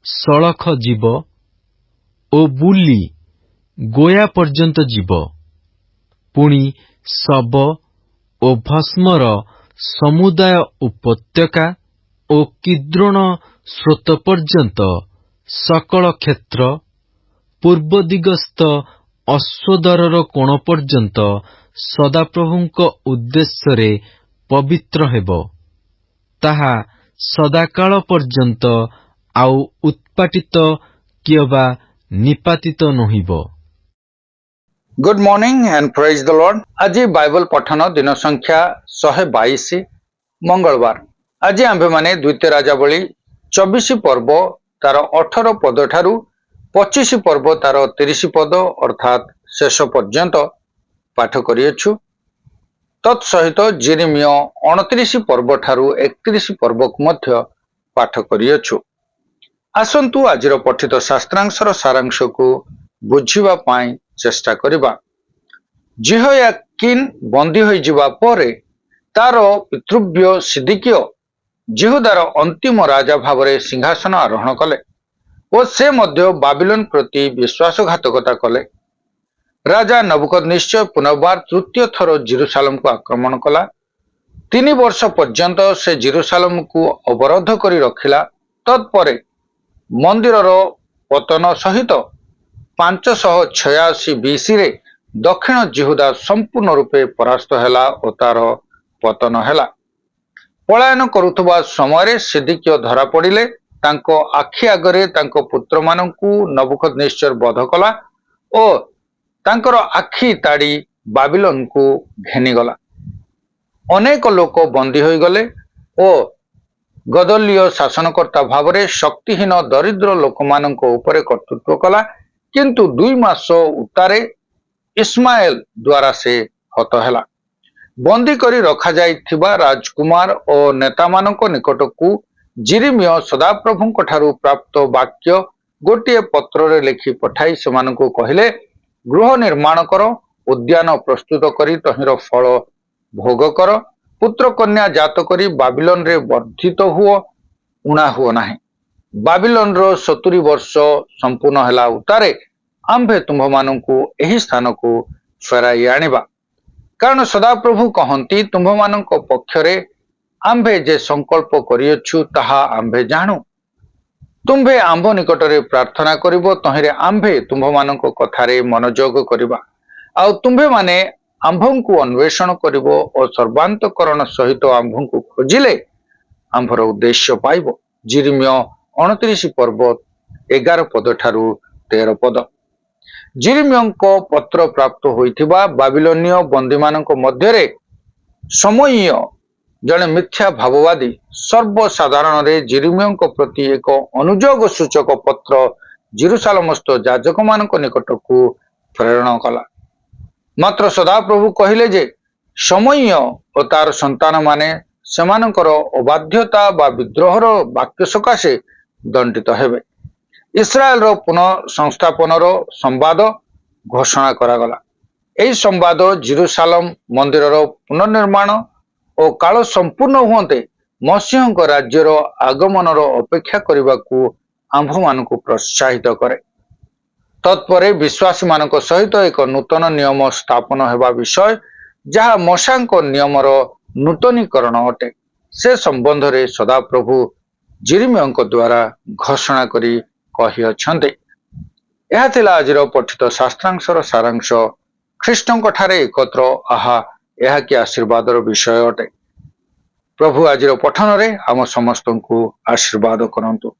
ସଳଖ ଯିବ ଓ ବୁଲି ଗୋୟା ପର୍ଯ୍ୟନ୍ତ ଯିବ। ପୁଣି ଶବ ଓ ଭସ୍ମର ସମୁଦାୟ ଉପତ୍ୟକା ଓ କିଦ୍ରୋଣ ସ୍ରୋତ ପର୍ଯ୍ୟନ୍ତ सकल क्षेत्र पूर्व दिगस्थ अश्वद्वारर कोण पर्यंत सदाप्रभुଙ୍କ उद्देश्ୟରେ पवित्र ହେବ। ତାହା ସଦାକାଳ ପର୍ଯ୍ୟନ୍ତ ଆଉ ଉତ୍ପାଟିତ କିମ୍ବା ନିପାତିତ ନୋହିବ। Good morning and praise the Lord. आज बाइबल पठन दिन संख्या 122 मंगलवार। आज आंभे माने द्वितीय राजावली 24 पर्व तार 18 पद ठारू 25 पर्व तार 30 पद अर्थात शेष पर्यंत पाठ करियछु। तत्सहित जिरिमिय 29 पर्व ठारू 31 पर्व को मध्य पाठ करियछु। आसंतु आजिर पठित शास्त्रांशर सारांश को बुझिबा पाई चेष्टा करिबा। जेहोयाकीन बंदी होई जिबा परे तार पितृव्य सिद्दीकिय जिहुदार अंतिम राजा भावरे सिंहासन आरोहण कले और से मध्य बाबिलोन प्रति विश्वासघातकता कले। राजा नबुकदनेस्सर पुनर्बार तृतीय थर जेरुसालेम को आक्रमण कला। 3 वर्ष पर्यंत से जेरुसालेम को अवरोध करी रखिला। तत्परे मंदिरर पतन सहित 586 बीसी रे दक्षिण जिहुदा संपूर्ण रूपे परास्त हैला और तार पतन हैला। पलायन करुथबा समय सिद्दीकिय धरा पड़िले। तांको आखि आगरे तांको पुत्र मानकु नबुकदनेस्सर बध कला और तांकर आखि ताड़ी बाबिलोन को घेनी गला। अनेक लोक बंदी होई गले और गदलिय शासनकर्ता भावरे शक्तिहीन दरिद्र लोक मानक उपरे कर्तृत्व कला। किंतु 2 मास उतारे इस्माएल द्वारा से हत हैला। बंदी करी रखा जाइथिबा राजकुमार और नेता मानक निकट को जिरिमिय सदाप्रभुଙ୍କ ठारू प्राप्त वाक्य गोटिए पत्र रे लिखि पठाई सेमानकु कहिले, गृह निर्माण कर, उद्यान प्रस्तुत करी तहिर फल भोग कर, पुत्र कन्या जात करी बाबिलोन रे वर्धित हुओ, उणा हुओ नाही। बाबिलोन रो 70 वर्ष संपूर्ण हैला उतारे आंभे तुम्भ मानकु एही स्थान को फेराई आनिबा। कारण सदाप्रभु कहंती तुम्भ मानक पक्षरे आंभे जे संकल्प करियछु ताहा आंभे जाणु। तुम्भे आंभ निकटरे प्रार्थना करिबो, तहिरे आंभे तुम्भ मानक कथारे मनोयोग करिबा। आउ तुम्भे माने आंभंकु अन्वेषण करिबो और सर्वांतकरण सहित आंभंकु खोजिले आंभर उद्देश्य पाइबो। जिरिमिय 29 पर्व 11 पद ठारू 13 पद। जिरिमियंक पत्र प्राप्त होइथिबा बाबिलोनीय बंदी मानक मध्यरे समयीय जने मिथ्या भाववादी सर्वसाधारण रे जिरिमियंक प्रति एक अनुयोग सूचक पत्र जेरुसालेमस्थ याजक मानक निकट को प्रेरण कला। मात्र सदाप्रभु कहिले जे समयीय और तार संतान माने सेमानकर अबाध्यता बा विद्रोहर वाक्य सकाशे दंडित हेबे। इस्राएल रो पुनः संस्थापनर संवाद घोषणा करागला। एही संवाद जेरुसालेम मंदिरर पुनर्निर्माण और काल संपूर्ण हुंते मसीहଙ୍କ राज्यर आगमनर अपेक्षा करबाकू आंभ मानकू प्रोत्साहित करे। तत्परे विश्वासी मानक सहित एक नूतन नियम स्थापन हेबा विषय जहा मोशांक नियमर नूतनीकरण अटे से संबंध रे सदाप्रभु जिरिमियंक द्वारा घोषणा करी कहि अछन्ते। यह थिला आजिर पठित शास्त्रांशर सारांश। ख्रीष्टଙ୍କ ठारे एकत्र आहा यह कि आशीर्वादर विषय अटे। प्रभु आजिर पठन रे आम समस्तଙ୍କୁ आशीर्वाद करंतु।